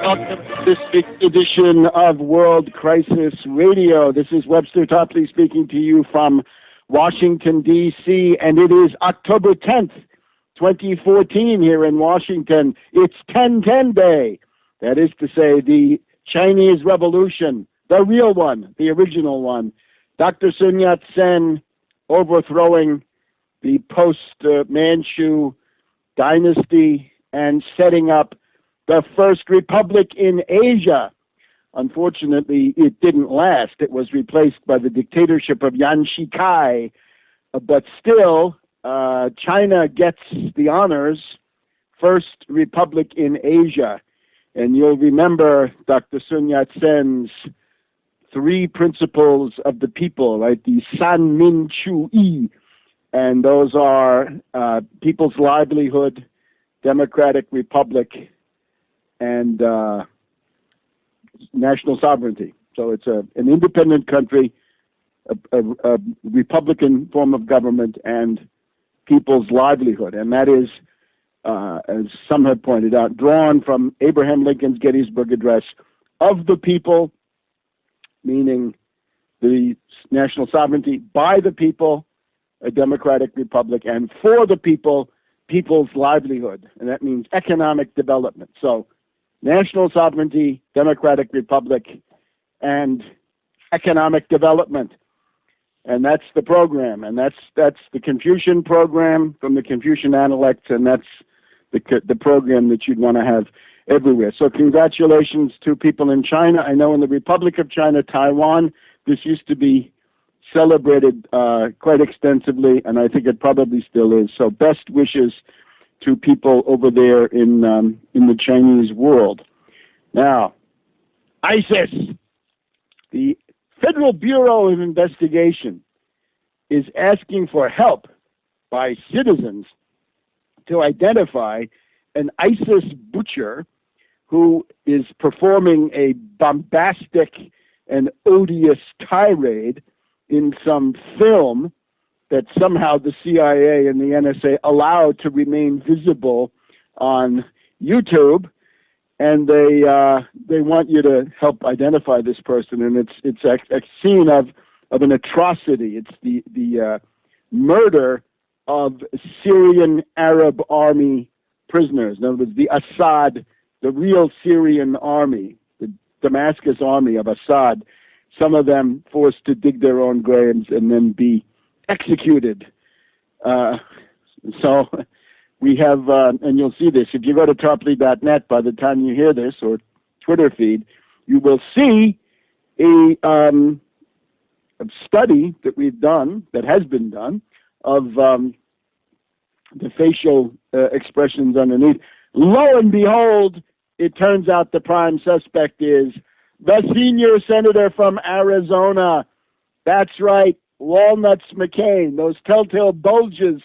Welcome to this big edition of World Crisis Radio. This is Webster Tarpley speaking to you from Washington, D.C., and it is October 10th, 2014 here in Washington. It's 10/10 Day. That is to say, the Chinese Revolution, the real one, the original one. Dr. Sun Yat-sen overthrowing the post-Manchu dynasty and setting up the first republic in Asia. Unfortunately, it didn't last. It was replaced by the dictatorship of Yuan Shikai. But still, China gets the honors, first republic in Asia. And you'll remember Dr. Sun Yat-sen's three principles of the people, right? The San Min Chu Yi. And those are people's livelihood, democratic republic, and national sovereignty. So it's an independent country, a republican form of government, and people's livelihood. And that is, as some have pointed out, drawn from Abraham Lincoln's Gettysburg Address, of the people, meaning the national sovereignty, by the people, a democratic republic, and for the people, people's livelihood. And that means economic development. So national sovereignty, democratic republic, and economic development. And that's the program. And that's the Confucian program from the Confucian Analects, and that's the program that you'd want to have everywhere. So congratulations to people in China. I know in the Republic of China, Taiwan, this used to be celebrated quite extensively, and I think it probably still is. So best wishes to people over there in the Chinese world. Now, ISIS, the Federal Bureau of Investigation, is asking for help by citizens to identify an ISIS butcher who is performing a bombastic and odious tirade in some film that somehow the CIA and the NSA allowed to remain visible on YouTube, and they want you to help identify this person. And it's a scene of an atrocity. It's the murder of Syrian Arab army prisoners. In other words, the Assad, the real Syrian army, the Damascus army of Assad. Some of them forced to dig their own graves and then be executed. So we have, and you'll see this, if you go to tarpley.net by the time you hear this, or Twitter feed, you will see a study that we've done, that has been done, of the facial expressions underneath. Lo and behold, it turns out the prime suspect is the senior senator from Arizona. That's right, Walnuts McCain, those telltale bulges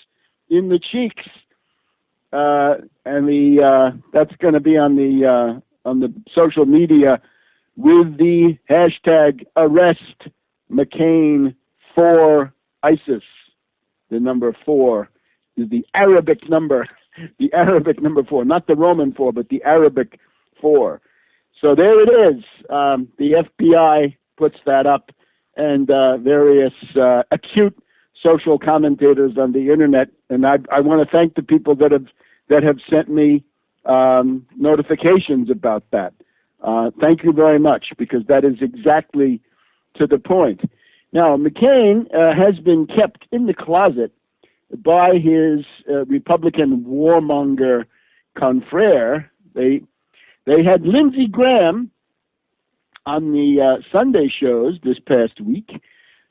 in the cheeks. And that's going to be on the social media with the hashtag arrest McCain for ISIS. The number 4 is the Arabic number, the Arabic number 4, not the Roman 4, but the Arabic 4. So there it is. The FBI puts that up, and various acute social commentators on the internet. And I want to thank the people that have sent me notifications about that. Thank you very much, because that is exactly to the point. Now, McCain has been kept in the closet by his Republican warmonger confrere. They had Lindsey Graham on the Sunday shows this past week,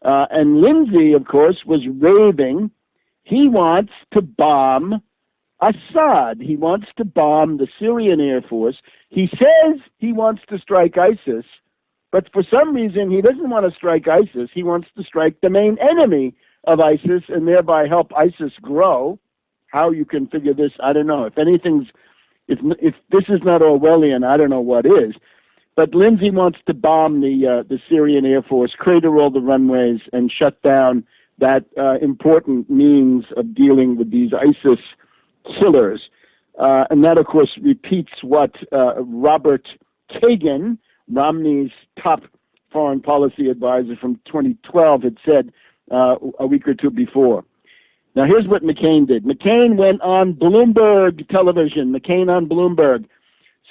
and Lindsey, of course, was raving. He wants to bomb Assad. He wants to bomb the Syrian Air Force. He says he wants to strike ISIS, but for some reason he doesn't want to strike ISIS. He wants to strike the main enemy of ISIS and thereby help ISIS grow. How you can figure this, I don't know. If this is not Orwellian, I don't know what is. But Lindsey wants to bomb the Syrian Air Force, crater all the runways, and shut down that important means of dealing with these ISIS killers. And that, of course, repeats what Robert Kagan, Romney's top foreign policy advisor from 2012, had said a week or two before. Now, here's what McCain did. McCain went on Bloomberg television, McCain on Bloomberg.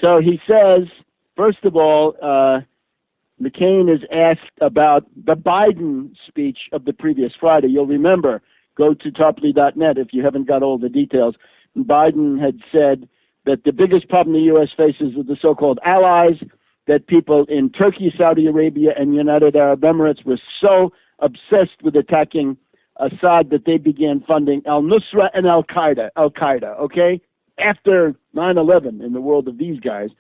So he says, first of all, McCain is asked about the Biden speech of the previous Friday. You'll remember, go to Tarpley.net if you haven't got all the details. Biden had said that the biggest problem the U.S. faces with the so-called allies, that people in Turkey, Saudi Arabia, and United Arab Emirates were so obsessed with attacking Assad that they began funding al-Nusra and Al-Qaeda, okay? After 9/11, in the world of these guys,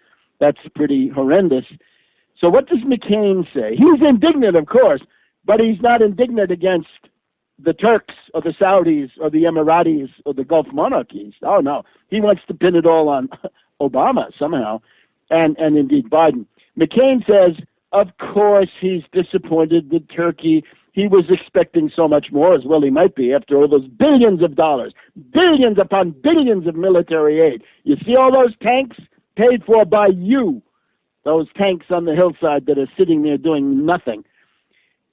that's pretty horrendous. So what does McCain say? He's indignant, of course, but he's not indignant against the Turks or the Saudis or the Emiratis or the Gulf monarchies. Oh, no. He wants to pin it all on Obama somehow, and indeed Biden. McCain says, of course, he's disappointed with Turkey. He was expecting so much more, as well he might be, after all those billions of dollars, billions upon billions of military aid. You see all those tanks paid for by you, those tanks on the hillside that are sitting there doing nothing.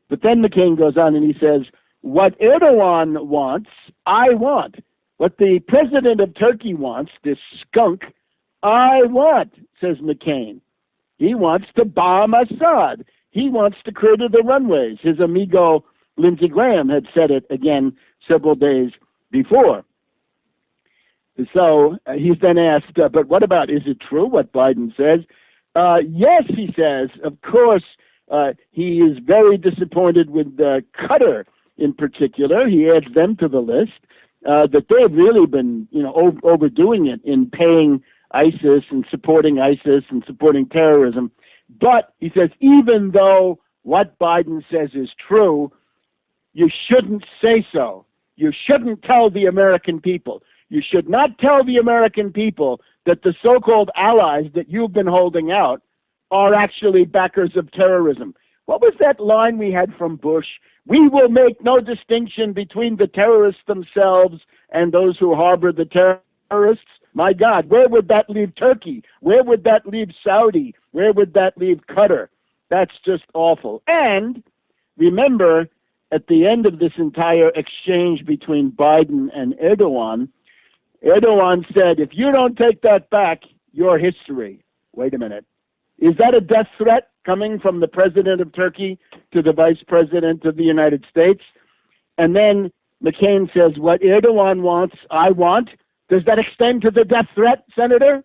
But then McCain goes on and he says, what Erdogan wants, I want. What the president of Turkey wants, this skunk, I want, says McCain. He wants to bomb Assad. He wants to crater the runways. His amigo Lindsey Graham had said it again several days before. So he's then asked, but what about, is it true what Biden says? Yes, he says, of course, he is very disappointed with Qatar in particular. He adds them to the list, that they've really been, overdoing it in paying ISIS and supporting terrorism. But he says, even though what Biden says is true, you shouldn't say so. You shouldn't tell the American people. You should not tell the American people that the so-called allies that you've been holding out are actually backers of terrorism. What was that line we had from Bush? We will make no distinction between the terrorists themselves and those who harbor the terrorists. My God, where would that leave Turkey? Where would that leave Saudi? Where would that leave Qatar? That's just awful. And remember, at the end of this entire exchange between Biden and Erdogan, Erdogan said, if you don't take that back, you're history. Wait a minute. Is that a death threat coming from the president of Turkey to the vice president of the United States? And then McCain says, what Erdogan wants, I want. Does that extend to the death threat, Senator?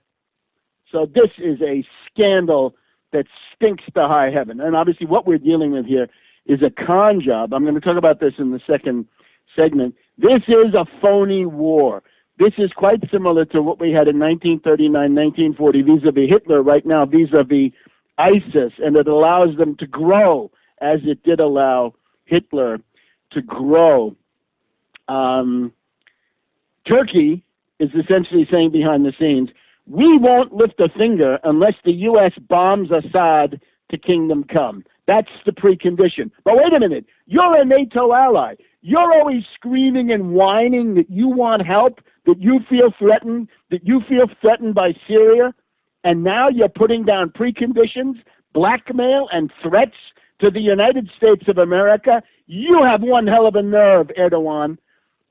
So this is a scandal that stinks to high heaven. And obviously what we're dealing with here is a con job. I'm going to talk about this in the second segment. This is a phony war. This is quite similar to what we had in 1939, 1940 vis-a-vis Hitler, right now vis-a-vis ISIS, and it allows them to grow as it did allow Hitler to grow. Turkey is essentially saying behind the scenes, we won't lift a finger unless the U.S. bombs Assad to kingdom come. That's the precondition. But wait a minute, you're a NATO ally. You're always screaming and whining that you want help, that you feel threatened by Syria, and now you're putting down preconditions, blackmail, and threats to the United States of America. You have one hell of a nerve, Erdogan.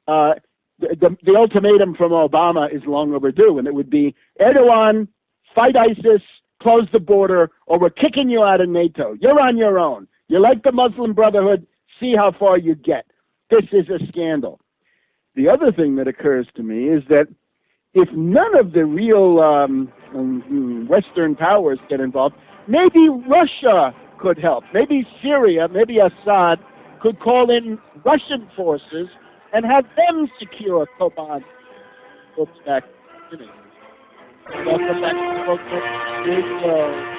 The ultimatum from Obama is long overdue, and it would be, Erdogan, fight ISIS, close the border, or we're kicking you out of NATO. You're on your own. You're like the Muslim Brotherhood. See how far you get. This is a scandal. The other thing that occurs to me is that if none of the real Western powers get involved, maybe Russia could help. Maybe Syria, maybe Assad could call in Russian forces and have them secure Kobani. Oops, back. Welcome back to the program.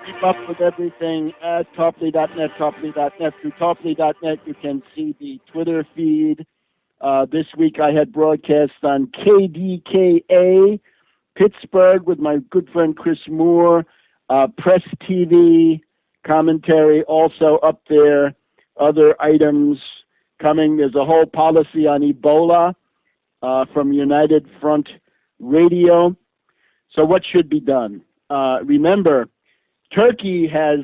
Keep up with everything at Tarpley.net, Tarpley.net. Through Tarpley.net, you can see the Twitter feed. This week I had broadcast on KDKA, Pittsburgh, with my good friend Chris Moore. Press TV commentary also up there. Other items coming. There's a whole policy on Ebola from United Front Radio. So what should be done? Remember, Turkey has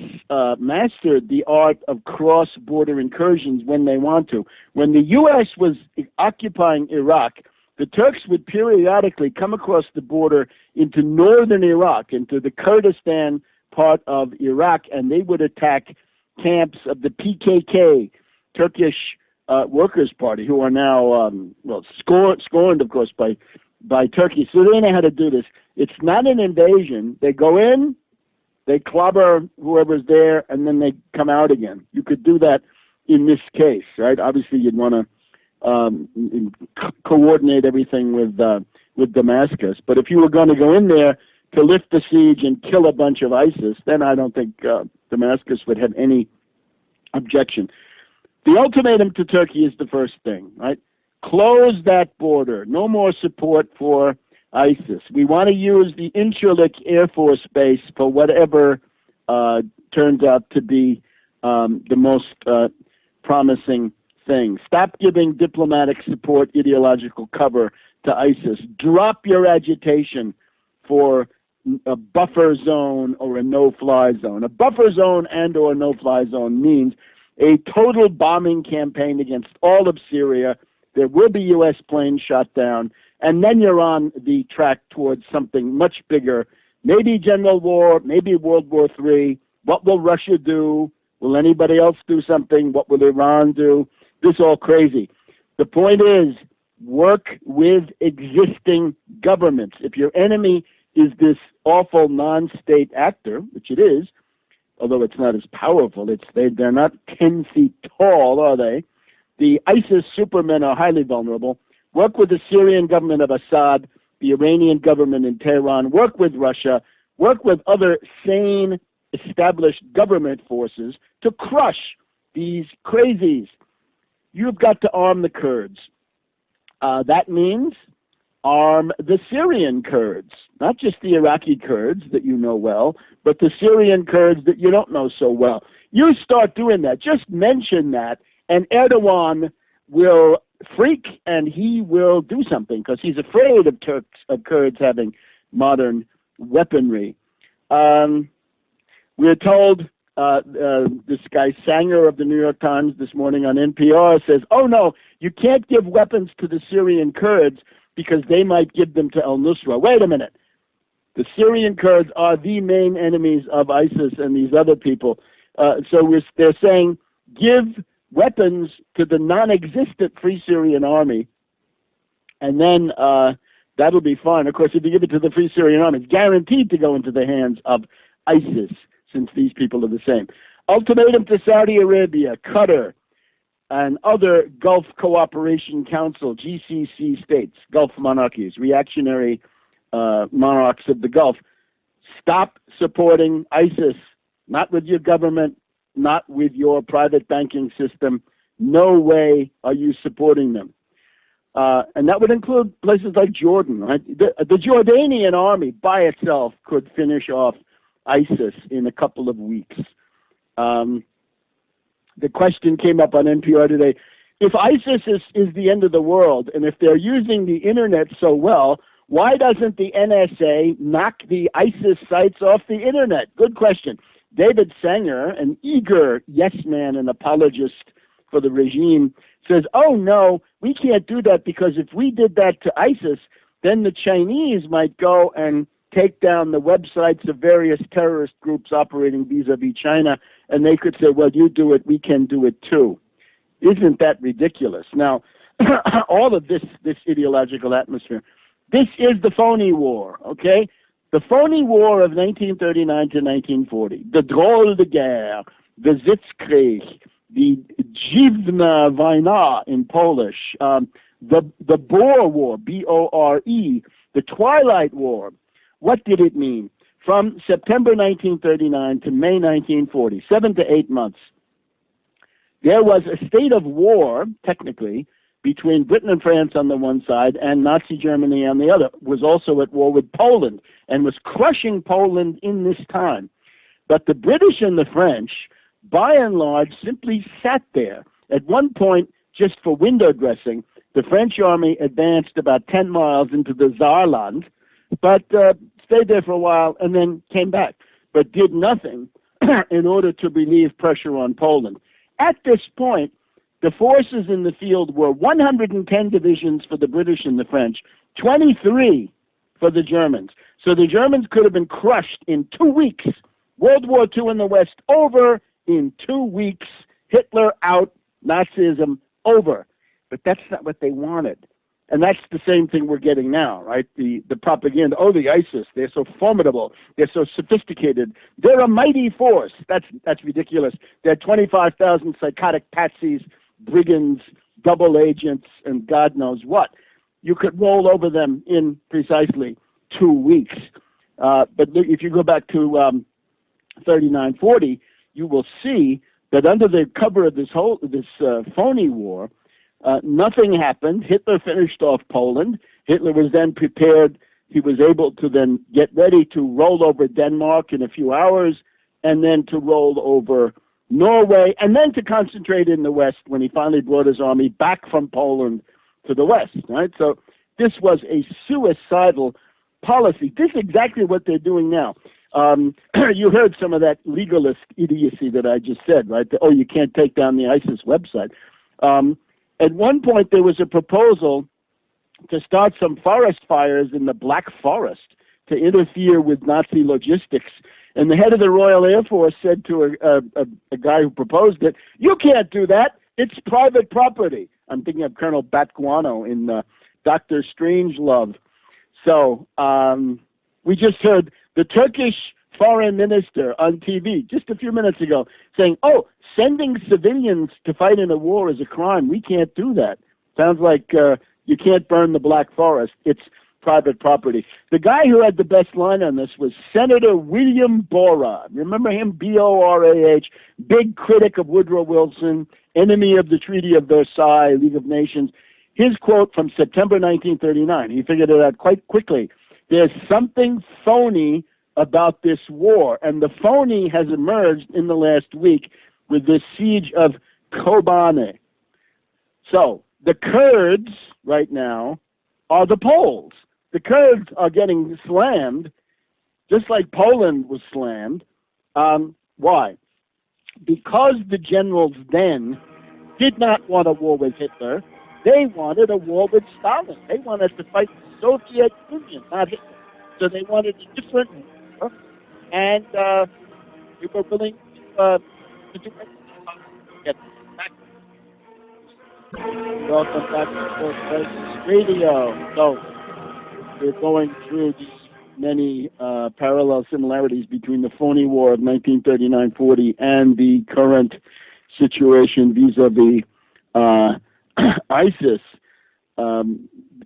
mastered the art of cross-border incursions when they want to. When the U.S. was occupying Iraq, the Turks would periodically come across the border into northern Iraq, into the Kurdistan part of Iraq, and they would attack camps of the PKK, Turkish Workers' Party, who are now scorned, of course, by Turkey. So they know how to do this. It's not an invasion. They go in, they clobber whoever's there, and then they come out again. You could do that in this case, right? Obviously, you'd want to coordinate everything with Damascus. But if you were going to go in there to lift the siege and kill a bunch of ISIS, then I don't think Damascus would have any objection. The ultimatum to Turkey is the first thing, right? Close that border. No more support for ISIS. We want to use the Incirlik Air Force Base for whatever turns out to be the most promising thing. Stop giving diplomatic support, ideological cover to ISIS. Drop your agitation for a buffer zone or a no-fly zone. A buffer zone and or a no-fly zone means a total bombing campaign against all of Syria. There will be U.S. planes shot down, and then you're on the track towards something much bigger, maybe general war, maybe World War III. What will Russia do? Will anybody else do something? What will Iran do? This is all crazy. The point is, work with existing governments. If your enemy is this awful non-state actor, which it is, although it's not as powerful, they're not 10 feet tall, are they? The ISIS supermen are highly vulnerable. Work with the Syrian government of Assad, the Iranian government in Tehran, work with Russia, work with other sane, established government forces to crush these crazies. You've got to arm the Kurds. That means arm the Syrian Kurds, not just the Iraqi Kurds that you know well, but the Syrian Kurds that you don't know so well. You start doing that. Just mention that, and Erdogan will freak, and he will do something because he's afraid of Kurds having modern weaponry. We're told this guy Sanger of the New York Times this morning on NPR says, oh no, you can't give weapons to the Syrian Kurds because they might give them to al-Nusra. Wait a minute. The Syrian Kurds are the main enemies of ISIS and these other people. They're saying, give weapons to the non-existent Free Syrian Army, and then that'll be fine. Of course, if you give it to the Free Syrian Army, it's guaranteed to go into the hands of ISIS, since these people are the same. Ultimatum to Saudi Arabia, Qatar, and other Gulf Cooperation Council, GCC states, Gulf monarchies, reactionary monarchs of the Gulf. Stop supporting ISIS, not with your government, not with your private banking system. No way are you supporting them. And that would include places like Jordan. Right? The Jordanian army by itself could finish off ISIS in a couple of weeks. The question came up on NPR today. If ISIS is the end of the world, and if they're using the internet so well, why doesn't the NSA knock the ISIS sites off the internet? Good question. David Sanger, an eager yes man and apologist for the regime, says, oh no, we can't do that because if we did that to ISIS, then the Chinese might go and take down the websites of various terrorist groups operating vis-a-vis China, and they could say, well, you do it, we can do it too. Isn't that ridiculous? Now, all of this ideological atmosphere, this is the phony war, okay? The phony war of 1939 to 1940, the Drôle de Guerre, the Sitzkrieg, the Dziwna Wojna in Polish, the Boer War, B-O-R-E, the Twilight War. What did it mean? From September 1939 to May 1940, 7 to 8 months, there was a state of war, technically, between Britain and France on the one side and Nazi Germany on the other, was also at war with Poland and was crushing Poland in this time. But the British and the French, by and large, simply sat there. At one point, just for window dressing, the French army advanced about 10 miles into the Saarland, but stayed there for a while and then came back. but did nothing in order to relieve pressure on Poland. At this point, the forces in the field were 110 divisions for the British and the French, 23 for the Germans. So the Germans could have been crushed in 2 weeks. World War II in the West over in 2 weeks. Hitler out, Nazism over. But that's not what they wanted. And that's the same thing we're getting now, right? The propaganda, oh, the ISIS, they're so formidable, they're so sophisticated, they're a mighty force. That's ridiculous. They're 25,000 psychotic patsies, brigands, double agents, and God knows what. You could roll over them in precisely 2 weeks. But if you go back to 3940, you will see that under the cover of this phony war, nothing happened. Hitler finished off Poland. Hitler was then prepared. He was able to then get ready to roll over Denmark in a few hours, and then to roll over Norway, and then to concentrate in the West when he finally brought his army back from Poland to the West, right? So this was a suicidal policy. This is exactly what they're doing now. You heard some of that legalist idiocy that I just said, right? Oh, you can't take down the ISIS website. At one point, there was a proposal to start some forest fires in the Black Forest to interfere with Nazi logistics. And the head of the Royal Air Force said to a guy who proposed it, "You can't do that. It's private property." I'm thinking of Colonel Batguano in Dr. Strangelove. So we just heard the Turkish foreign minister on TV just a few minutes ago saying, "Oh, sending civilians to fight in a war is a crime. We can't do that." Sounds like you can't burn the Black Forest. It's private property. The guy who had the best line on this was Senator William Borah. Remember him? Borah, big critic of Woodrow Wilson, enemy of the Treaty of Versailles, League of Nations. His quote from September 1939, he figured it out quite quickly. There's something phony about this war, and the phony has emerged in the last week with the siege of Kobane. So the Kurds right now are the Poles. The Kurds are getting slammed, just like Poland was slammed. Why? Because the generals then did not want a war with Hitler. They wanted a war with Stalin. They wanted to fight the Soviet Union, not Hitler. So they wanted a different war, and they were willing to do anything to get back. Welcome back to Sports Voices Radio. So we're going through these many parallel similarities between the phony war of 1939-40 and the current situation vis-a-vis ISIS.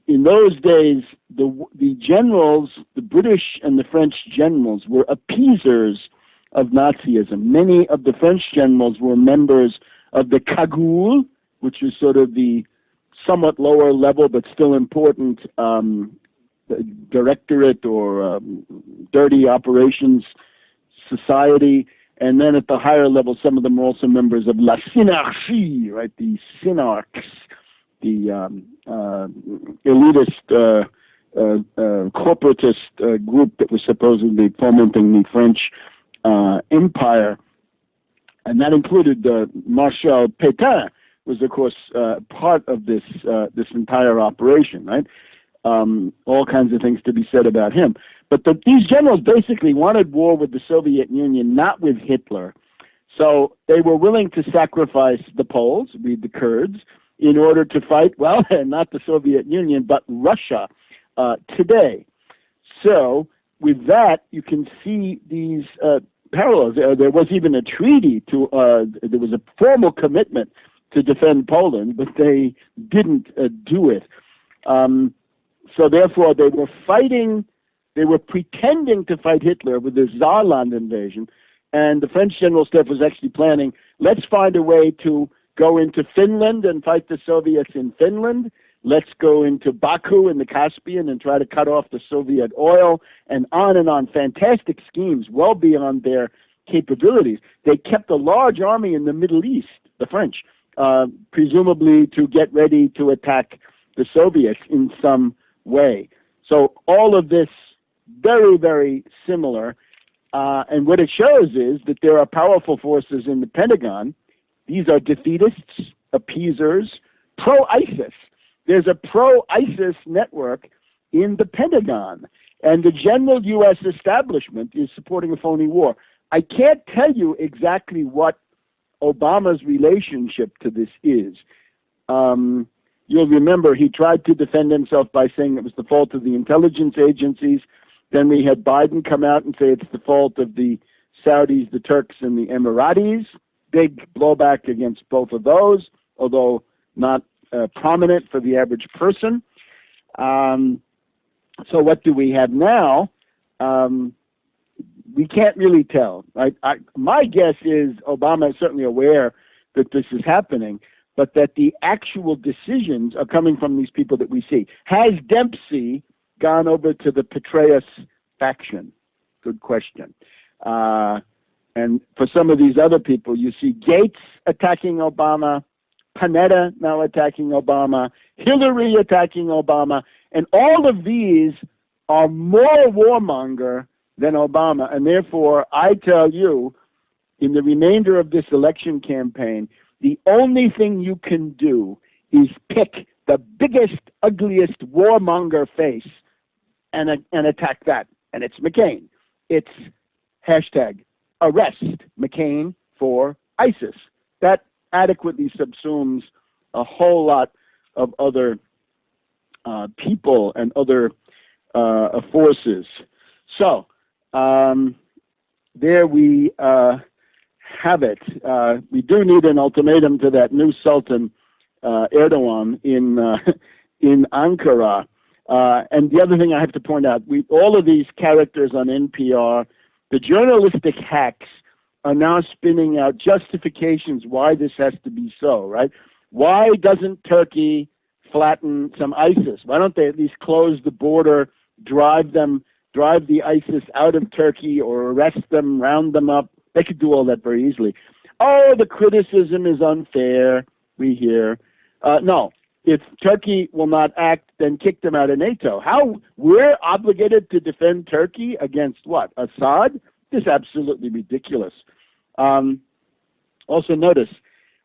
In those days, the generals, the British and the French generals, were appeasers of Nazism. Many of the French generals were members of the Cagoule, which is sort of the somewhat lower level but still important directorate or dirty operations society. And then at the higher level, some of them were also members of La Synarchie, right? The Synarchs, the elitist corporatist group that was supposedly fomenting the French empire. And that included Marshal Pétain, was of course part of this entire operation, right? All kinds of things to be said about him. But these generals basically wanted war with the Soviet Union, not with Hitler. So they were willing to sacrifice the Poles, the Kurds, in order to fight, well, not the Soviet Union, but Russia today. So with that, you can see these parallels. There was even a treaty there was a formal commitment to defend Poland, but they didn't do it. So therefore, they were fighting. They were pretending to fight Hitler with the Saarland invasion, and the French General Staff was actually planning, let's find a way to go into Finland and fight the Soviets in Finland. Let's go into Baku in the Caspian and try to cut off the Soviet oil, and on. Fantastic schemes, well beyond their capabilities. They kept a large army in the Middle East, the French, presumably to get ready to attack the Soviets in some way. So all of this very, very similar. And what it shows is that there are powerful forces in the Pentagon. These are defeatists, appeasers, pro-ISIS. There's a pro-ISIS network in the Pentagon, and the general U.S. establishment is supporting a phony war. I can't tell you exactly what Obama's relationship to this is. You'll remember he tried to defend himself by saying it was the fault of the intelligence agencies. Then we had Biden come out and say it's the fault of the Saudis, the Turks, and the Emiratis. Big blowback against both of those, although not prominent for the average person. So what do we have now? We can't really tell. My guess is Obama is certainly aware that this is happening, but that the actual decisions are coming from these people that we see. Has Dempsey gone over to the Petraeus faction? Good question. And for some of these other people, you see Gates attacking Obama, Panetta now attacking Obama, Hillary attacking Obama, and all of these are more warmonger than Obama. And therefore, I tell you, in the remainder of this election campaign, the only thing you can do is pick the biggest, ugliest warmonger face and attack that. And it's McCain. It's hashtag arrest McCain for ISIS. That adequately subsumes a whole lot of other people and other forces. So there we have it. We do need an ultimatum to that new Sultan Erdogan in Ankara. And the other thing I have to point out, all of these characters on NPR, the journalistic hacks are now spinning out justifications why this has to be so, right? Why doesn't Turkey flatten some ISIS? Why don't they at least close the border, drive the ISIS out of Turkey, or arrest them, round them up? They could do all that very easily. Oh, the criticism is unfair, we hear. No, if Turkey will not act, then kick them out of NATO. How? We're obligated to defend Turkey against what? Assad? This is absolutely ridiculous. Also notice,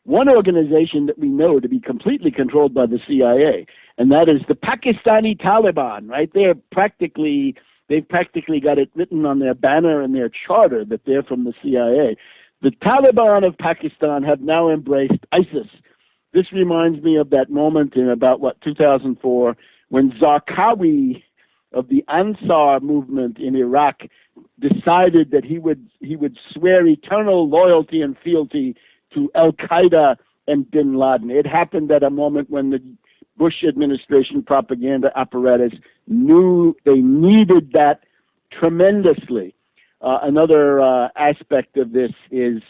one organization that we know to be completely controlled by the CIA, and that is the Pakistani Taliban, right? They've practically got it written on their banner and their charter that they're from the CIA. The Taliban of Pakistan have now embraced ISIS. This reminds me of that moment in about, 2004, when Zarqawi of the Ansar movement in Iraq decided that he would swear eternal loyalty and fealty to Al-Qaeda and bin Laden. It happened at a moment when the Bush administration propaganda apparatus knew they needed that tremendously. Another aspect of this is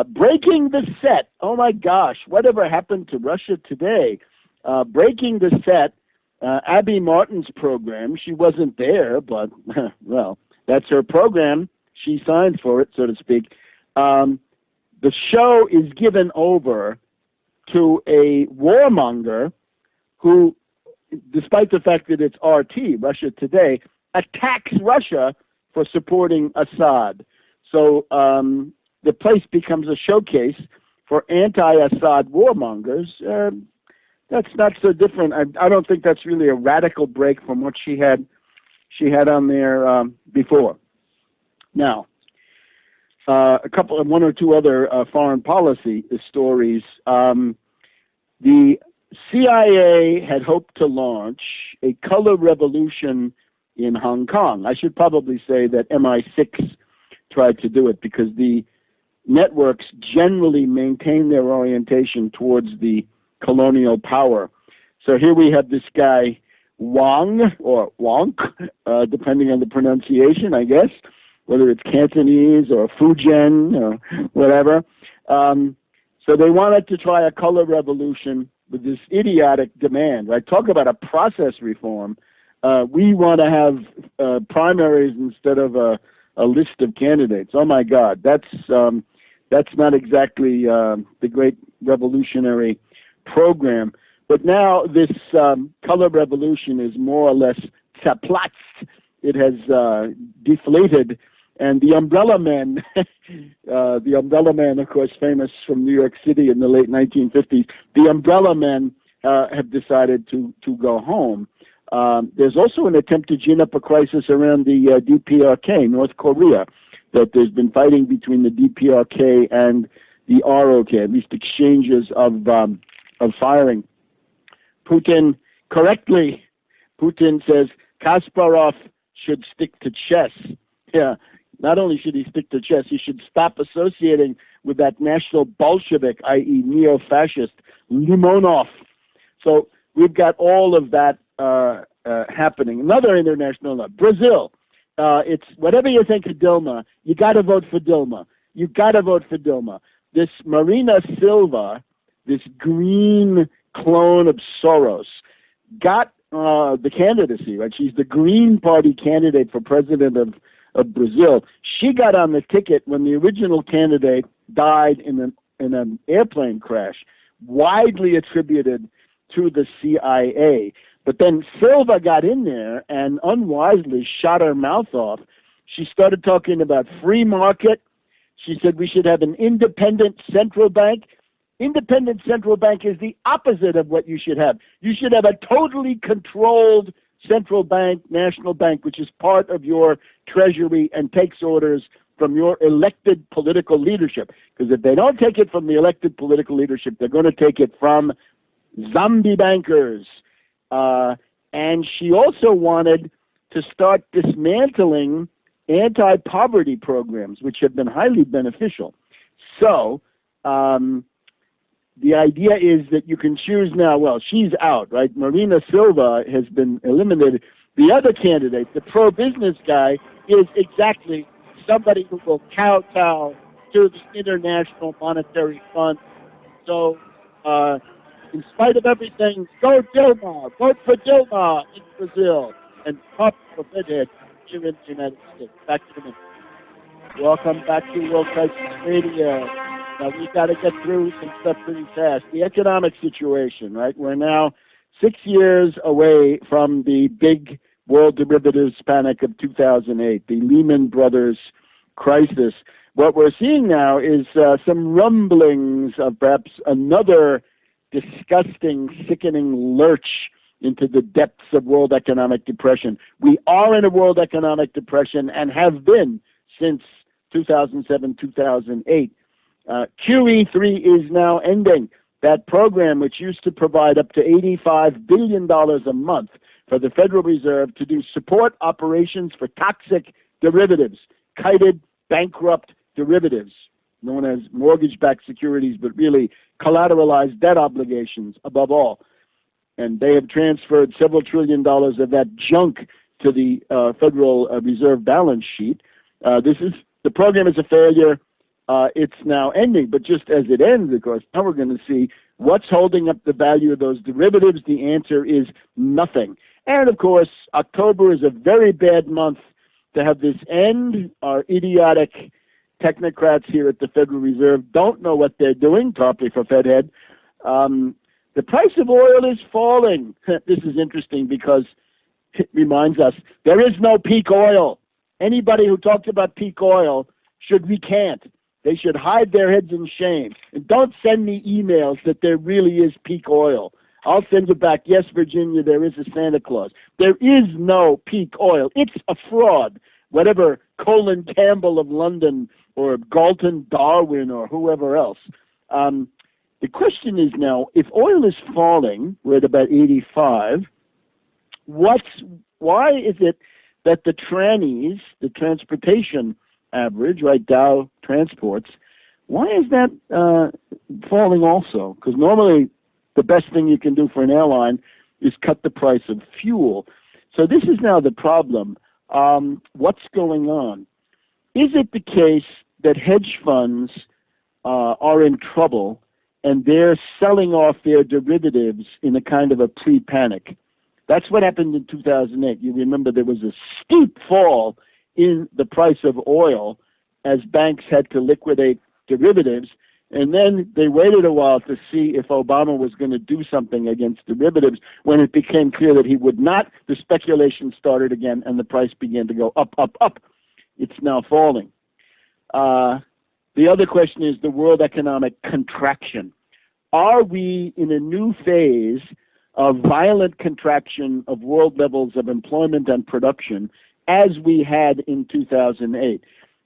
breaking the set. Oh my gosh, whatever happened to Russia today? Breaking the set, Abby Martin's program, she wasn't there, but, well, that's her program. She signed for it, so to speak. The show is given over to a warmonger who, despite the fact that it's RT, Russia Today, attacks Russia for supporting Assad. So the place becomes a showcase for anti-Assad warmongers. That's not so different. I don't think that's really a radical break from what she had on there before. Now, one or two other foreign policy stories. The CIA had hoped to launch a color revolution in Hong Kong. I should probably say that MI6 tried to do it because the networks generally maintain their orientation towards the colonial power. So here we have this guy, Wang, or Wonk, depending on the pronunciation, I guess, whether it's Cantonese or Fujian or whatever. So they wanted to try a color revolution with this idiotic demand, right? Talk about a process reform. We want to have primaries instead of a list of candidates. Oh my God, that's not exactly the great revolutionary program. But now this color revolution is more or less zerplatzt. It has deflated, And the Umbrella Men, the Umbrella Men, of course, famous from New York City in the late 1950s, the Umbrella Men have decided to go home. There's also an attempt to gin up a crisis around the DPRK, North Korea, that there's been fighting between the DPRK and the ROK, at least exchanges of firing. Putin says Kasparov should stick to chess. Yeah, not only should he stick to chess, he should stop associating with that National Bolshevik, i.e. neo-fascist, Limonov. So we've got all of that happening. Another international law, Brazil. It's whatever you think of Dilma, you got to vote for Dilma. You got to vote for Dilma. This Marina Silva, this green clone of Soros, got the candidacy, right? She's the Green Party candidate for president of Brazil. She got on the ticket when the original candidate died in an airplane crash, widely attributed to the CIA. But then Silva got in there and unwisely shot her mouth off. She started talking about free market. She said we should have an independent central bank. Independent central bank is the opposite of what you should have. You should have a totally controlled central bank, national bank, which is part of your treasury and takes orders from your elected political leadership. Because if they don't take it from the elected political leadership, they're going to take it from zombie bankers. And she also wanted to start dismantling anti-poverty programs, which have been highly beneficial. So the idea is that you can choose now. Well, she's out, right? Marina Silva has been eliminated. The other candidate, the pro-business guy, is exactly somebody who will kowtow to the International Monetary Fund. So in spite of everything, go Dilma, vote for Dilma in Brazil, and pop for Fedhead here in the United States. Back to the minute. Welcome back to World Crisis Radio. Now, we've got to get through some stuff pretty fast. The economic situation, right? We're now 6 years away from the big world derivatives panic of 2008, the Lehman Brothers crisis. What we're seeing now is some rumblings of perhaps another disgusting, sickening lurch into the depths of world economic depression. We are in a world economic depression and have been since 2007, 2008. QE3 is now ending. That program, which used to provide up to $85 billion a month for the Federal Reserve to do support operations for toxic derivatives, kited, bankrupt derivatives, known as mortgage-backed securities, but really collateralized debt obligations above all. And they have transferred several $1 trillion of that junk to the Federal Reserve balance sheet. The program is a failure. It's now ending, but just as it ends, of course, now we're going to see what's holding up the value of those derivatives. The answer is nothing. And, of course, October is a very bad month to have this end. Our idiotic technocrats here at the Federal Reserve don't know what they're doing, Tarpley for Fedhead. The price of oil is falling. This is interesting because it reminds us there is no peak oil. Anybody who talks about peak oil should recant. They should hide their heads in shame. And don't send me emails that there really is peak oil. I'll send you back, yes, Virginia, there is a Santa Claus. There is no peak oil. It's a fraud. Whatever Colin Campbell of London or Galton Darwin or whoever else. The question is now, if oil is falling, we're at about 85, why is it that the trannies, the transportation average, right, Dow Transports, why is that falling also? Because normally the best thing you can do for an airline is cut the price of fuel. So this is now the problem. What's going on? Is it the case that hedge funds are in trouble and they're selling off their derivatives in a kind of a pre-panic? That's what happened in 2008. You remember there was a steep fall in the price of oil as banks had to liquidate derivatives, and then they waited a while to see if Obama was going to do something against derivatives. When it became clear that he would not, the speculation started again, and the price began to go up, up, up. it's now falling. The other question is the world economic contraction. Are we in a new phase of violent contraction of world levels of employment and production as we had in 2008?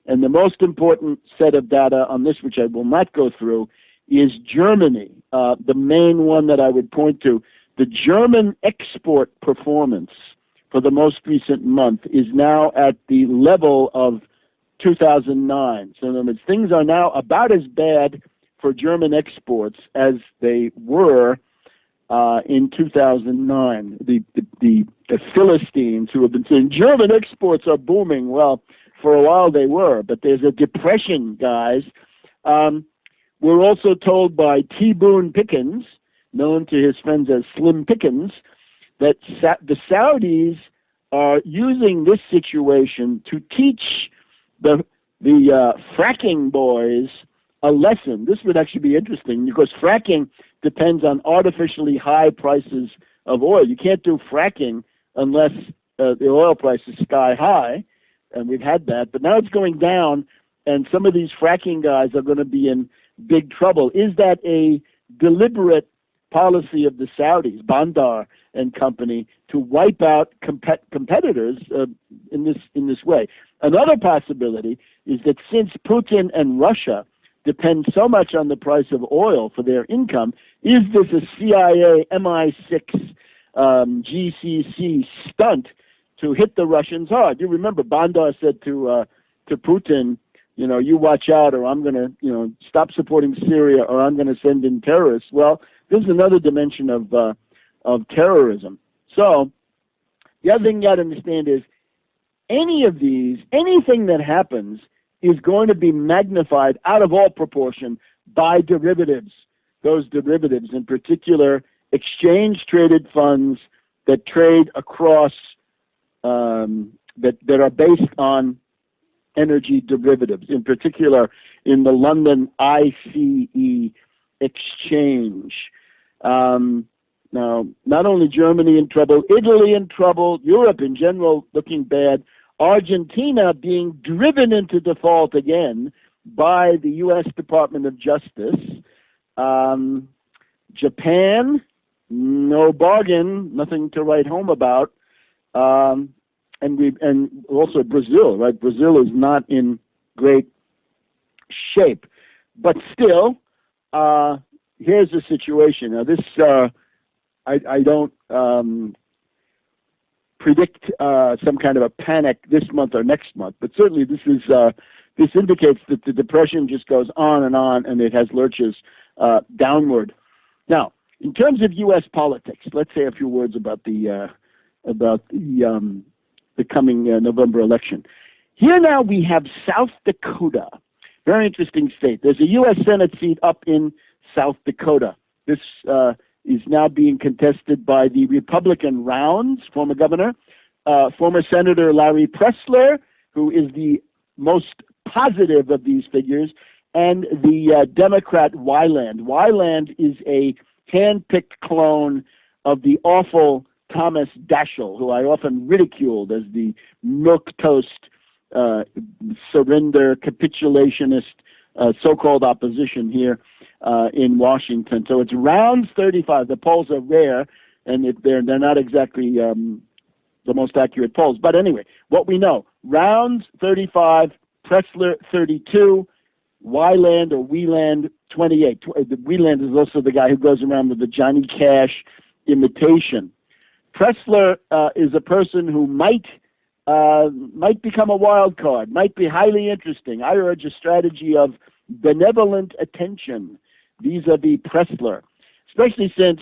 And the most important set of data on this, which I will not go through, is Germany, the main one that I would point to. The German export performance for the most recent month is now at the level of 2009. So in other words, things are now about as bad for German exports as they were in 2009. The Philistines who have been saying German exports are booming. Well, for a while they were, but there's a depression, guys. We're also told by T. Boone Pickens, known to his friends as Slim Pickens, that the Saudis are using this situation to teach the fracking boys a lesson. This would actually be interesting because fracking depends on artificially high prices of oil. You can't do fracking unless the oil price is sky high, and we've had that. But now it's going down, and some of these fracking guys are going to be in big trouble. Is that a deliberate policy of the Saudis, Bandar and company, to wipe out competitors in this way? Another possibility is that since Putin and Russia depend so much on the price of oil for their income, is this a CIA MI6 GCC stunt to hit the Russians hard? You remember Bandar said to Putin, you watch out, or I'm going to, stop supporting Syria, or I'm going to send in terrorists. Well, this is another dimension of terrorism. So the other thing you got to understand is anything that happens is going to be magnified out of all proportion by derivatives. Those derivatives, in particular, exchange-traded funds that trade across, that are based on energy derivatives, in particular in the London ICE exchange. Now, not only Germany in trouble, Italy in trouble, Europe in general looking bad, Argentina being driven into default again by the U.S. Department of Justice. Japan, no bargain, nothing to write home about. And also Brazil, right? Brazil is not in great shape. But still, here's the situation. Now, this, I don't predict some kind of a panic this month or next month, but certainly this indicates that the depression just goes on, and it has lurches downward. Now, in terms of U.S. politics, let's say a few words about the coming November election. Here now we have South Dakota, very interesting state. There's a U.S. Senate seat up in South Dakota. This is now being contested by the Republican Rounds, former governor, former Senator Larry Pressler, who is the most positive of these figures, and the Democrat Weiland. Weiland is a hand-picked clone of the awful Thomas Daschle, who I often ridiculed as the milquetoast, surrender, capitulationist, so-called opposition here in Washington. So it's rounds 35. The polls are rare, and they're not exactly the most accurate polls. But anyway, what we know, rounds 35, Pressler 32, Weiland or Wieland 28. Wieland is also the guy who goes around with the Johnny Cash imitation. Pressler is a person who might become a wild card, might be highly interesting. I urge a strategy of benevolent attention vis-a-vis Pressler, especially since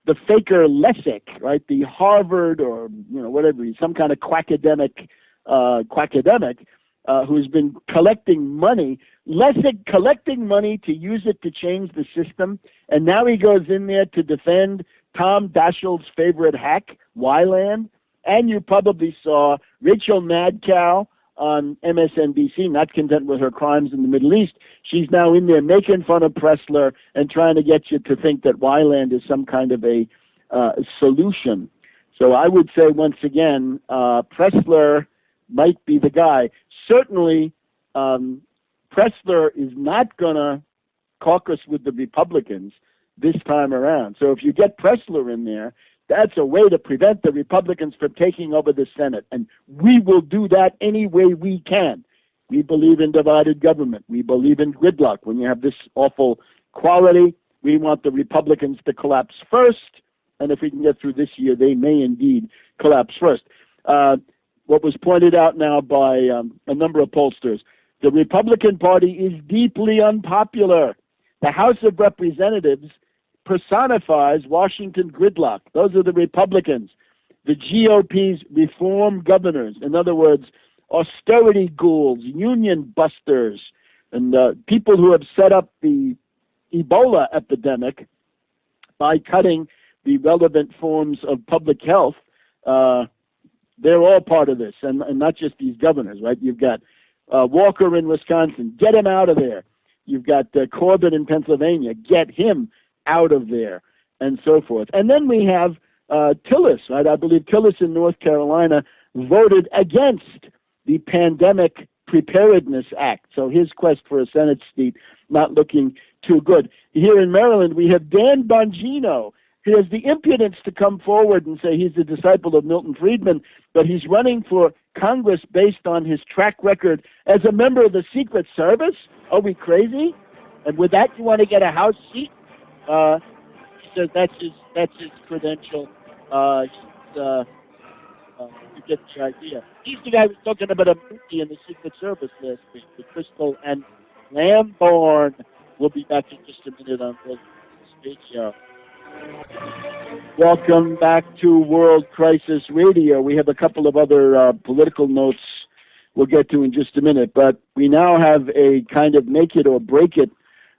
the faker Lessig, right, the Harvard or whatever, some kind of quackademic, who's been collecting money. Lessig collecting money to use it to change the system, and now he goes in there to defend Tom Daschle's favorite hack, Weiland. And you probably saw Rachel Madcow on MSNBC, not content with her crimes in the Middle East. She's now in there making fun of Pressler and trying to get you to think that Weiland is some kind of a solution. So I would say, once again, Pressler might be the guy. certainly Pressler is not going to caucus with the Republicans this time around. So if you get Pressler in there, that's a way to prevent the Republicans from taking over the Senate. And we will do that any way we can. We believe in divided government. We believe in gridlock. When you have this awful quality, we want the Republicans to collapse first. And if we can get through this year, they may indeed collapse first. What was pointed out now by a number of pollsters, the Republican Party is deeply unpopular. The House of Representatives personifies Washington gridlock. Those are the Republicans. The GOP's reform governors, in other words, austerity ghouls, union busters, and people who have set up the Ebola epidemic by cutting the relevant forms of public health, they're all part of this, and not just these governors, right? You've got Walker in Wisconsin, get him out of there. You've got Corbett in Pennsylvania, get him out of there, and so forth. And then we have Tillis, right? I believe Tillis in North Carolina voted against the Pandemic Preparedness Act. So his quest for a Senate seat not looking too good. Here in Maryland, we have Dan Bongino. He has the impudence to come forward and say he's a disciple of Milton Friedman, but he's running for Congress based on his track record as a member of the Secret Service. Are we crazy? And with that, you want to get a House seat? He says that's his credential. You get the idea. He's the guy who was talking about a movie in the Secret Service last week with Crystal and Lamborn. We'll be back in just a minute on the Space Show. Welcome back to World Crisis Radio. We have a couple of other political notes we'll get to in just a minute, but we now have a kind of make it or break it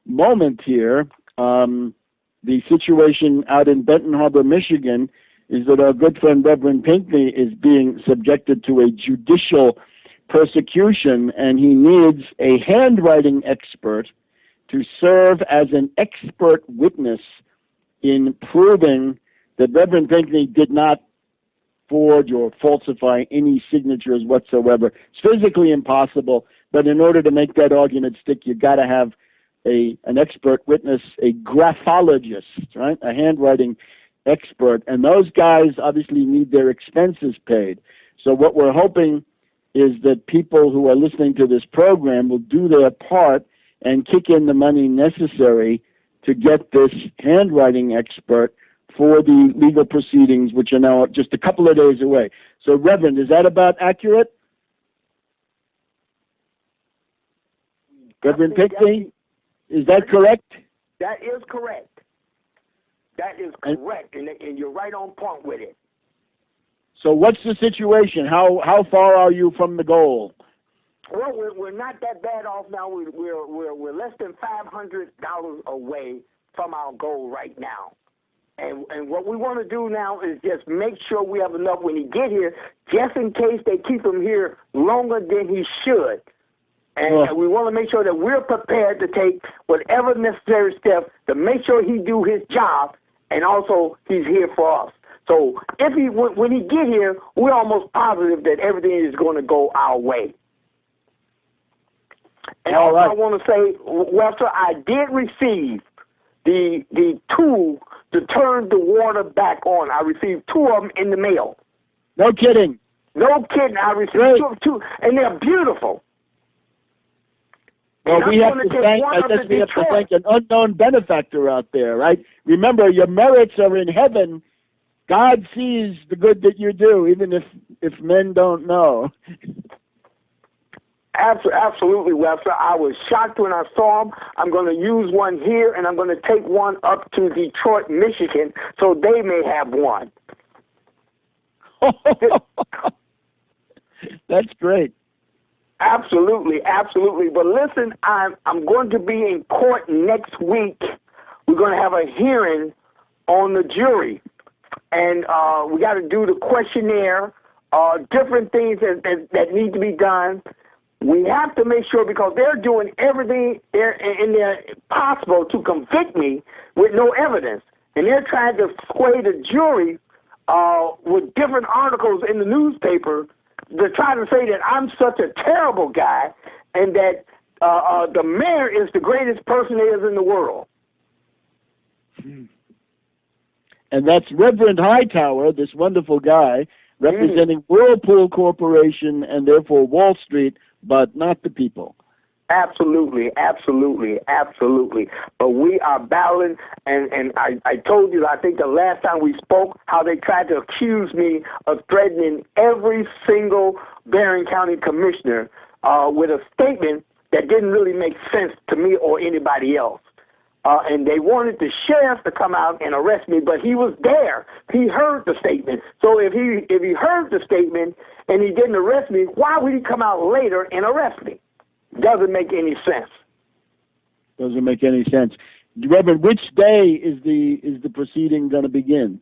moment here. The situation out in Benton Harbor, Michigan, is that our good friend Reverend Pinckney is being subjected to a judicial persecution, and he needs a handwriting expert to serve as an expert witness in proving that Reverend Pinckney did not forge or falsify any signatures whatsoever. It's physically impossible, but in order to make that argument stick, you've got to have an expert witness, a graphologist, right? A handwriting expert. And those guys obviously need their expenses paid. So what we're hoping is that people who are listening to this program will do their part and kick in the money necessary to get this handwriting expert for the legal proceedings, which are now just a couple of days away. So, Reverend, is that about accurate? Reverend Pinckney, is that correct? That is correct. That is correct, and you're right on point with it. So what's the situation? How far are you from the goal? Well, we're not that bad off now. We're less than $500 away from our goal right now. And what we want to do now is just make sure we have enough when he get here, just in case they keep him here longer than he should. And we want to make sure that we're prepared to take whatever necessary steps to make sure he do his job, and also he's here for us. So when he get here, we're almost positive that everything is going to go our way. And also, I want to say, Webster, I did receive the tool to turn the water back on. I received 2 of them in the mail. No kidding. No kidding. I received two, and they're beautiful. Well, I guess we have to thank an unknown benefactor out there, right? Remember, your merits are in heaven. God sees the good that you do, even if men don't know. Absolutely, Webster. I was shocked when I saw them. I'm going to use one here, and I'm going to take one up to Detroit, Michigan, so they may have one. That's great. Absolutely, absolutely. But listen, I'm going to be in court next week. We're going to have a hearing on the jury, and we got to do the questionnaire, different things that need to be done. We have to make sure, because they're doing everything in their possible to convict me with no evidence, and they're trying to sway the jury with different articles in the newspaper to try to say that I'm such a terrible guy and that the mayor is the greatest person there is in the world. And that's Reverend Hightower, this wonderful guy, representing Whirlpool Corporation and therefore Wall Street, but not the people. Absolutely, absolutely, absolutely. But we are battling, and I told you, I think the last time we spoke, how they tried to accuse me of threatening every single Barron County commissioner with a statement that didn't really make sense to me or anybody else. And they wanted the sheriff to come out and arrest me, but he was there. He heard the statement. So if he heard the statement and he didn't arrest me, why would he come out later and arrest me? Doesn't make any sense. Doesn't make any sense. Reverend, which day is the proceeding going to begin?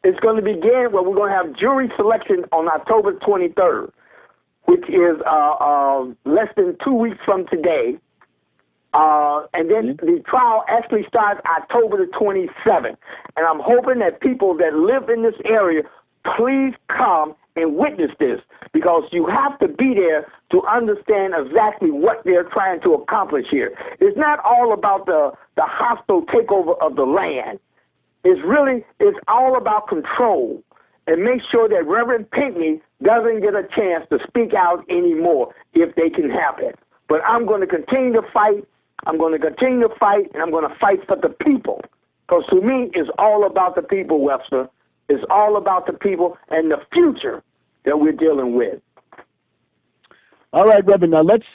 It's going to begin, well, we're going to have jury selection on October 23rd, which is less than 2 weeks from today. And then the trial actually starts October the 27th. And I'm hoping that people that live in this area, please come and witness this, because you have to be there to understand exactly what they're trying to accomplish here. It's not all about the hostile takeover of the land. It's all about control, and make sure that Reverend Pinckney doesn't get a chance to speak out anymore if they can have it. But I'm going to continue to fight. I'm going to continue to fight, and I'm going to fight for the people. Because to me, it's all about the people, Webster. It's all about the people and the future that we're dealing with. All right, Reverend. Now let's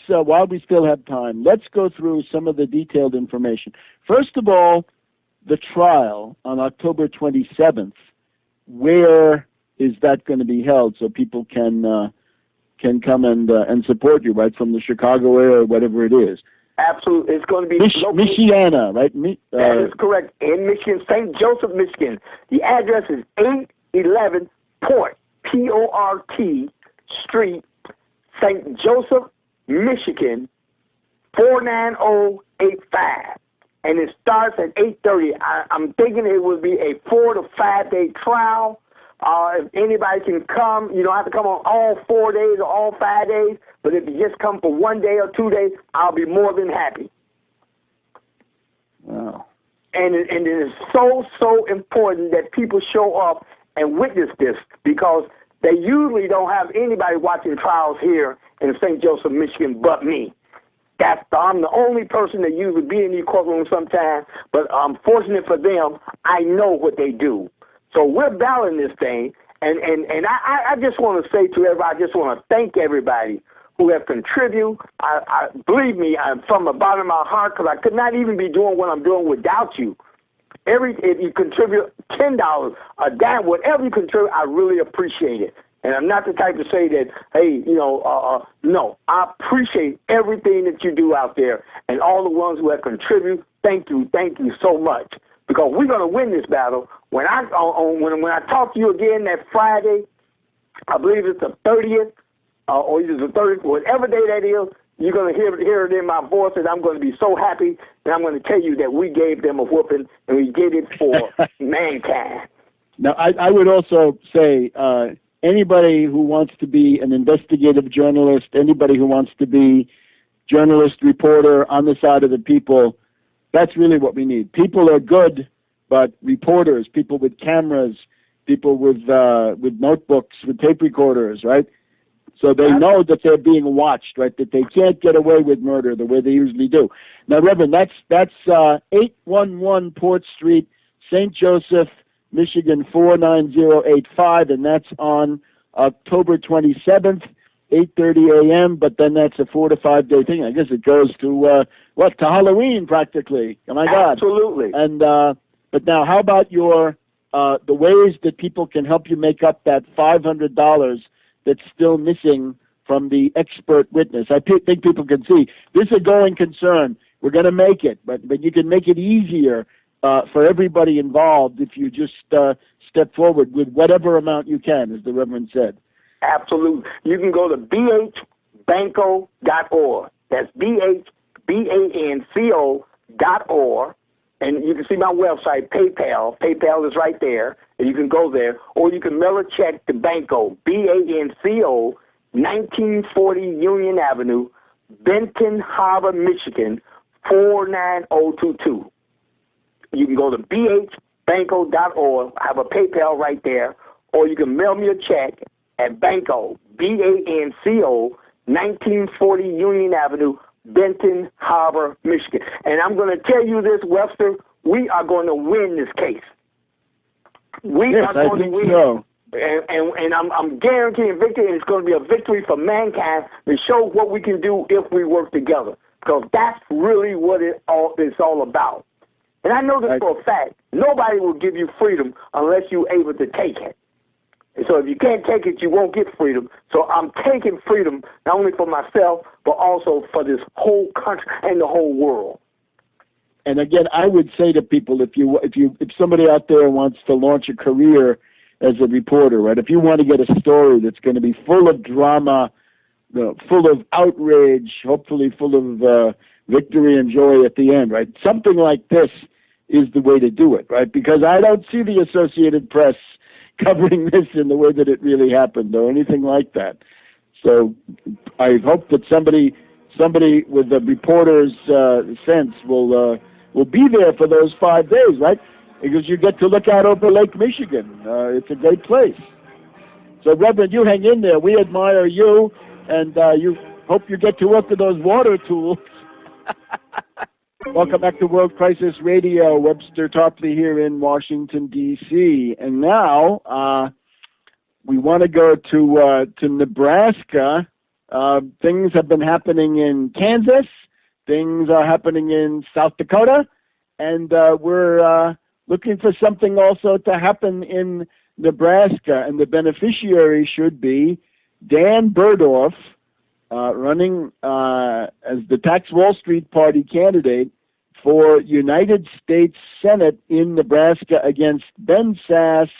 while we still have time, let's go through some of the detailed information. First of all, the trial on October 27th. Where is that going to be held so people can come and support you, right, from the Chicago area or whatever it is? Absolutely. It's going to be Michiana, right? That is correct. In Michigan, St. Joseph, Michigan. The address is 811 Port, P-O-R-T, Street, St. Joseph, Michigan, 49085. And it starts at 8:30. I'm thinking it will be a 4 to 5 day trial. If anybody can come, you don't have to come on all 4 days or all 5 days. But if you just come for 1 day or 2 days, I'll be more than happy. Wow. And it is so important that people show up and witness this, because they usually don't have anybody watching trials here in St. Joseph, Michigan, but me. I'm the only person that usually be in the courtroom sometimes, but fortunate for them, I know what they do. So we're battling this thing, and I just want to say to everybody, I just want to thank everybody who have contributed. I believe me, I'm from the bottom of my heart, because I could not even be doing what I'm doing without you. If you contribute $10, a dime, whatever you contribute, I really appreciate it. And I'm not the type to say that, hey, no. I appreciate everything that you do out there, and all the ones who have contributed. Thank you so much, because we're going to win this battle. When I talk to you again that Friday, I believe it's the 30th, or either the 30th, whatever day that is, you're going to hear it in my voice, and I'm going to be so happy, and I'm going to tell you that we gave them a whooping, and we did it for mankind. Now, I would also say, anybody who wants to be an investigative journalist, anybody who wants to be journalist, reporter on the side of the people, that's really what we need. People are good, but reporters, people with cameras, people with notebooks, with tape recorders, right? So they know that they're being watched, right? That they can't get away with murder the way they usually do. Now, Reverend, that's 811 Port Street, St. Joseph, Michigan 49085, and that's on October 27th, 8:30 a.m. But then that's a 4 to 5 day thing. I guess it goes to to Halloween practically. Oh my God! Absolutely. And but now, how about your the ways that people can help you make up that $500 that's still missing from the expert witness? I think people can see this is a going concern. We're going to make it, but you can make it easier for everybody involved if you just step forward with whatever amount you can, as the Reverend said. Absolutely. You can go to bhbanco.org. That's bhbanco.org, and you can see my website, PayPal. PayPal is right there, and you can go there, or you can mail a check to Banco, BANCO, 1940 Union Avenue, Benton Harbor, Michigan, 49022. You can go to bhbanco.org, have a PayPal right there, or you can mail me a check at Banco, BANCO, 1940 Union Avenue, Benton Harbor, Michigan. And I'm going to tell you this, Webster, we are going to win this case. We are going to win. So. And I'm guaranteeing victory, and it's going to be a victory for mankind to show what we can do if we work together, because that's really what it's all about. And I know this for a fact. Nobody will give you freedom unless you're able to take it. And so if you can't take it, you won't get freedom. So I'm taking freedom not only for myself, but also for this whole country and the whole world. And again, I would say to people, if somebody out there wants to launch a career as a reporter, right? If you want to get a story that's going to be full of drama, full of outrage, hopefully full of victory and joy at the end, right? Something like this is the way to do it, right? Because I don't see the Associated Press covering this in the way that it really happened or anything like that. So I hope that somebody with a reporter's sense will be there for those 5 days, right? Because you get to look out over Lake Michigan. It's a great place. So, Reverend, you hang in there. We admire you, and you hope you get to work with those water tools. Welcome back to World Crisis Radio. Webster Tarpley here in Washington, D.C. And now we want to go to Nebraska. Things have been happening in Kansas. Things are happening in South Dakota. And we're looking for something also to happen in Nebraska. And the beneficiary should be Dan Burdorf, running as the Tax Wall Street Party candidate for United States Senate in Nebraska against Ben Sass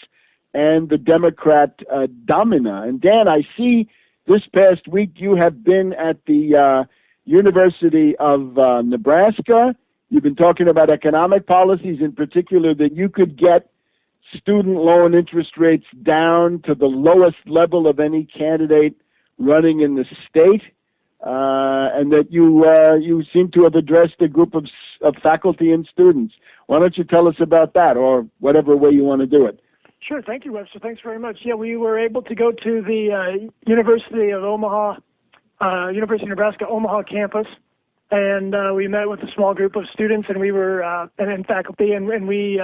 and the Democrat Domina. And Dan, I see this past week you have been at the University of Nebraska. You've been talking about economic policies, in particular that you could get student loan interest rates down to the lowest level of any candidate running in the state, and that you seem to have addressed a group of faculty and students. Why don't you tell us about that, or whatever way you want to do it? Sure. Thank you, Webster. Thanks very much. Yeah, we were able to go to the University of Nebraska Omaha campus, and we met with a small group of students, and we were and faculty, and we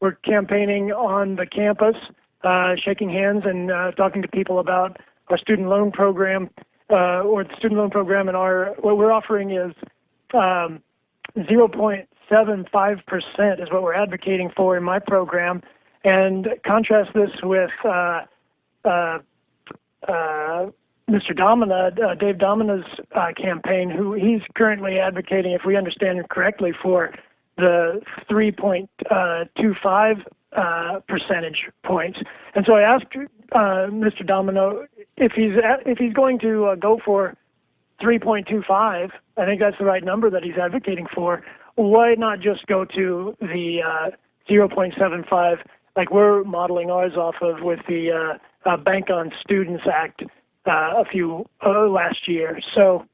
were campaigning on the campus, shaking hands and talking to people about our student loan program, or the student loan program. And what we're offering is 0.75% is what we're advocating for in my program. And contrast this with Mr. Domina, Dave Domina's campaign, who he's currently advocating, if we understand it correctly, for the 3.25 percentage points. And so I asked Mr. Domino if he's going to go for 3.25. I think that's the right number that he's advocating for. Why not just go to the 0.75, like we're modeling ours off of with the Bank on Students Act last year? So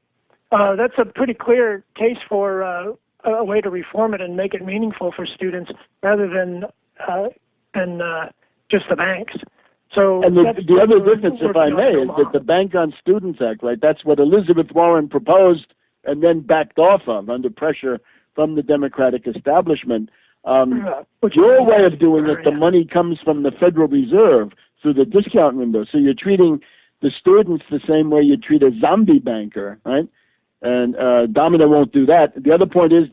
that's a pretty clear case for a way to reform it and make it meaningful for students rather than just the banks. So, and the other difference, if I may, is that the Bank on Students Act, right? That's what Elizabeth Warren proposed and then backed off of under pressure from the Democratic establishment. Your way of doing it, the money comes from the Federal Reserve through the discount window. So you're treating the students the same way you treat a zombie banker, right? And Domina won't do that. The other point is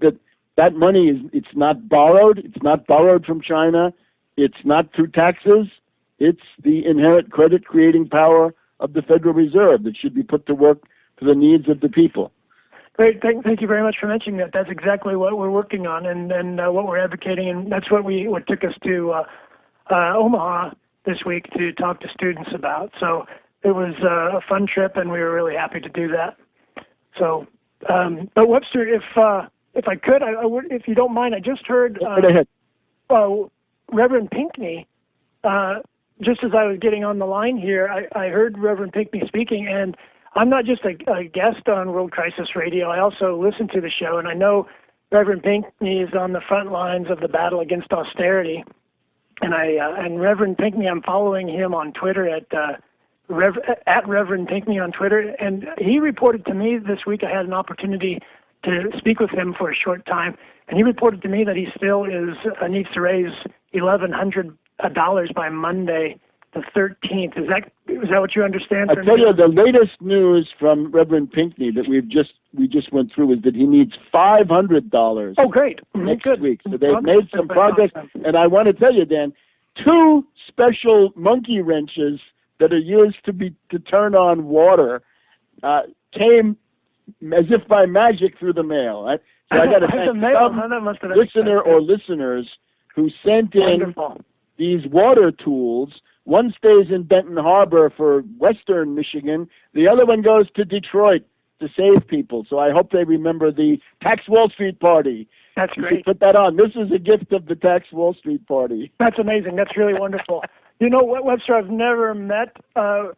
that money it's not borrowed. It's not borrowed from China. It's not through taxes. It's the inherent credit-creating power of the Federal Reserve that should be put to work for the needs of the people. Great. Thank you very much for mentioning that. That's exactly what we're working on and what we're advocating, and that's what took us to Omaha this week to talk to students about. So it was a fun trip, and we were really happy to do that. So, but Webster, if if I could, I would, if you don't mind. I just heard Go ahead. Reverend Pinckney. Just as I was getting on the line here, I heard Reverend Pinckney speaking, and I'm not just a guest on World Crisis Radio. I also listen to the show, and I know Reverend Pinckney is on the front lines of the battle against austerity. And Reverend Pinckney, I'm following him on Twitter at Reverend Pinckney on Twitter, and he reported to me this week. I had an opportunity to speak with him for a short time, and he reported to me that he still needs to raise $1,100 by Monday, the 13th. Is that what you understand? I tell you, the latest news from Reverend Pinckney that we just went through is that he needs $500. Oh, great! Next Good. week. So they've made some progress, and I want to tell you, Dan, 2 special monkey wrenches that are used to turn on water came as if by magic through the mail. Right? So I got to thank some listener or listeners who sent in these water tools. One stays in Benton Harbor for Western Michigan. The other one goes to Detroit to save people. So I hope they remember the Tax Wall Street Party. That's you great. Put that on. This is a gift of the Tax Wall Street Party. That's amazing. That's really wonderful. You know, Webster, I've never met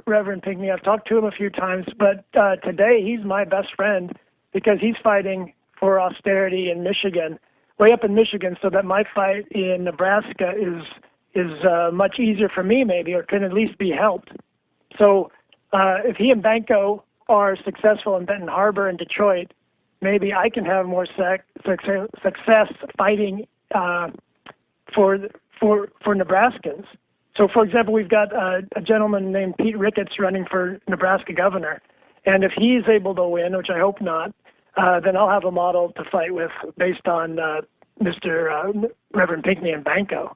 Reverend Pinckney. I've talked to him a few times, but today he's my best friend because he's fighting for austerity in Michigan, way up in Michigan, so that my fight in Nebraska is much easier for me, maybe, or can at least be helped. So if he and Banco are successful in Benton Harbor and Detroit, maybe I can have more success fighting for Nebraskans. So, for example, we've got a gentleman named Pete Ricketts running for Nebraska governor, and if he's able to win, which I hope not, then I'll have a model to fight with based on Mr. Reverend Pinckney and Banco.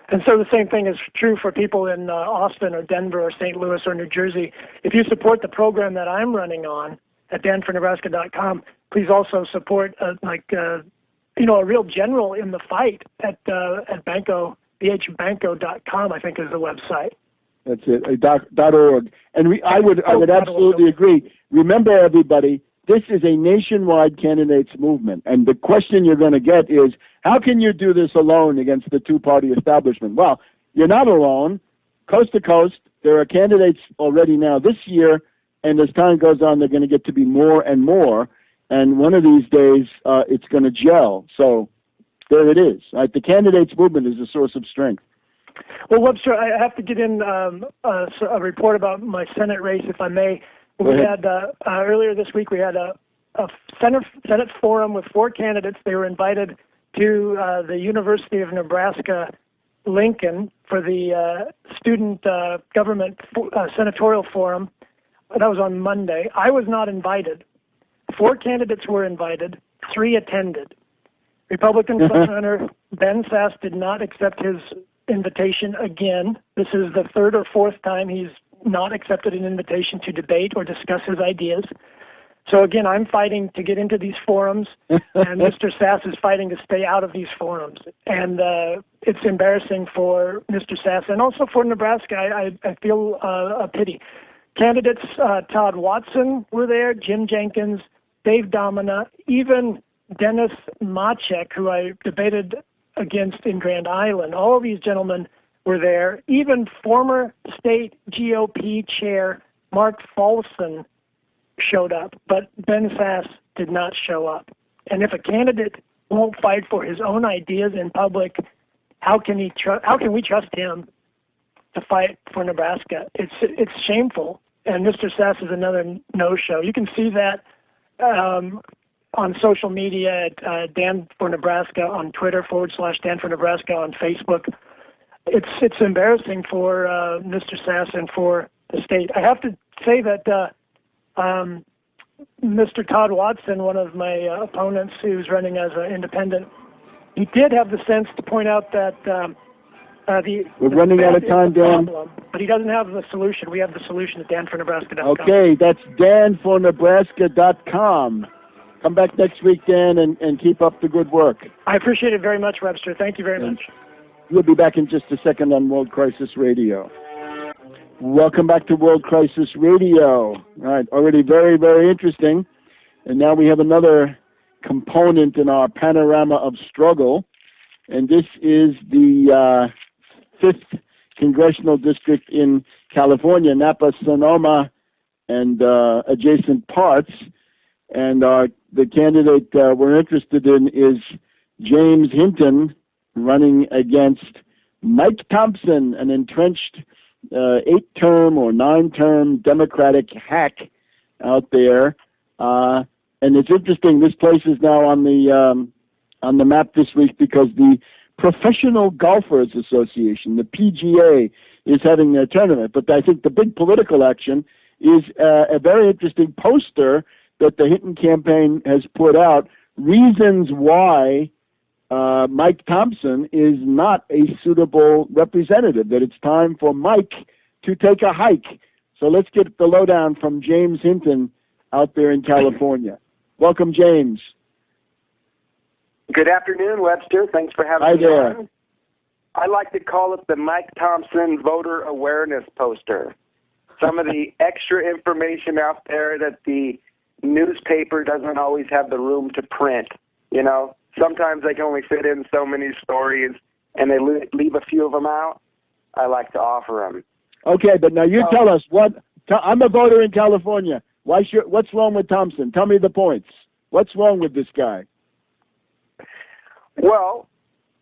And so the same thing is true for people in Austin or Denver or St. Louis or New Jersey. If you support the program that I'm running on at danfornebraska.com, please also support a real general in the fight at Banco, bhbanco.com, I think is the website. That's it, .org. And I would absolutely agree. Remember, everybody, this is a nationwide candidates movement. And the question you're going to get is, how can you do this alone against the two-party establishment? Well, you're not alone. Coast to coast, there are candidates already now this year, and as time goes on, they're going to get to be more and more. And one of these days, it's going to gel. So there it is. Right? The candidates movement is a source of strength. Well, Webster, I have to get in a report about my Senate race, if I may. We had earlier this week, we had a Senate forum with 4 candidates. They were invited to the University of Nebraska Lincoln for the student government senatorial forum. That was on Monday. I was not invited. 4 candidates were invited. 3 attended. Republican Senator Ben Sasse did not accept his invitation again. This is the 3rd or 4th time he's not accepted an invitation to debate or discuss his ideas. So again, I'm fighting to get into these forums, and Mr. Sasse is fighting to stay out of these forums. And it's embarrassing for Mr. Sasse and also for Nebraska. I feel a pity. Candidates Todd Watson were there, Jim Jenkins, Dave Domina, even Dennis Machek, who I debated against in Grand Island. All of these gentlemen were there. Even former state GOP chair Mark Folson showed up, but Ben Sasse did not show up. And if a candidate won't fight for his own ideas in public, how can we trust him to fight for Nebraska? It's shameful. And Mr. Sasse is another no-show. You can see that on social media at Dan for Nebraska on Twitter /Dan for Nebraska on Facebook. It's embarrassing for Mr. Sasse and for the state. I have to say that Mr. Todd Watson, one of my opponents who's running as an independent, he did have the sense to point out that we're running out of time, Dan. But he doesn't have the solution. We have the solution at danfornebraska.com. Okay, that's danfornebraska.com. Come back next week, Dan, and keep up the good work. I appreciate it very much, Webster. Thank you very much. We'll be back in just a second on World Crisis Radio. Welcome back to World Crisis Radio. All right, already very, very interesting. And now we have another component in our panorama of struggle. And this is the 5th Congressional District in California, Napa, Sonoma, and adjacent parts. And the candidate we're interested in is James Hinton, running against Mike Thompson, an entrenched 8-term or 9-term Democratic hack out there. And it's interesting, this place is now on the map this week because the Professional Golfers Association, the PGA, is having their tournament. But I think the big political action is a very interesting poster that the Hinton campaign has put out, reasons why Mike Thompson is not a suitable representative, that it's time for Mike to take a hike. So let's get the lowdown from James Hinton out there in California. Welcome, James. Good afternoon, Webster. Thanks for having me on. I like to call it the Mike Thompson voter awareness poster. Some of the extra information out there that the newspaper doesn't always have the room to print. You know, sometimes they can only fit in so many stories, and they leave a few of them out. I like to offer them. Okay, but now you tell us I'm a voter in California. What's wrong with Thompson? Tell me the points. What's wrong with this guy? Well,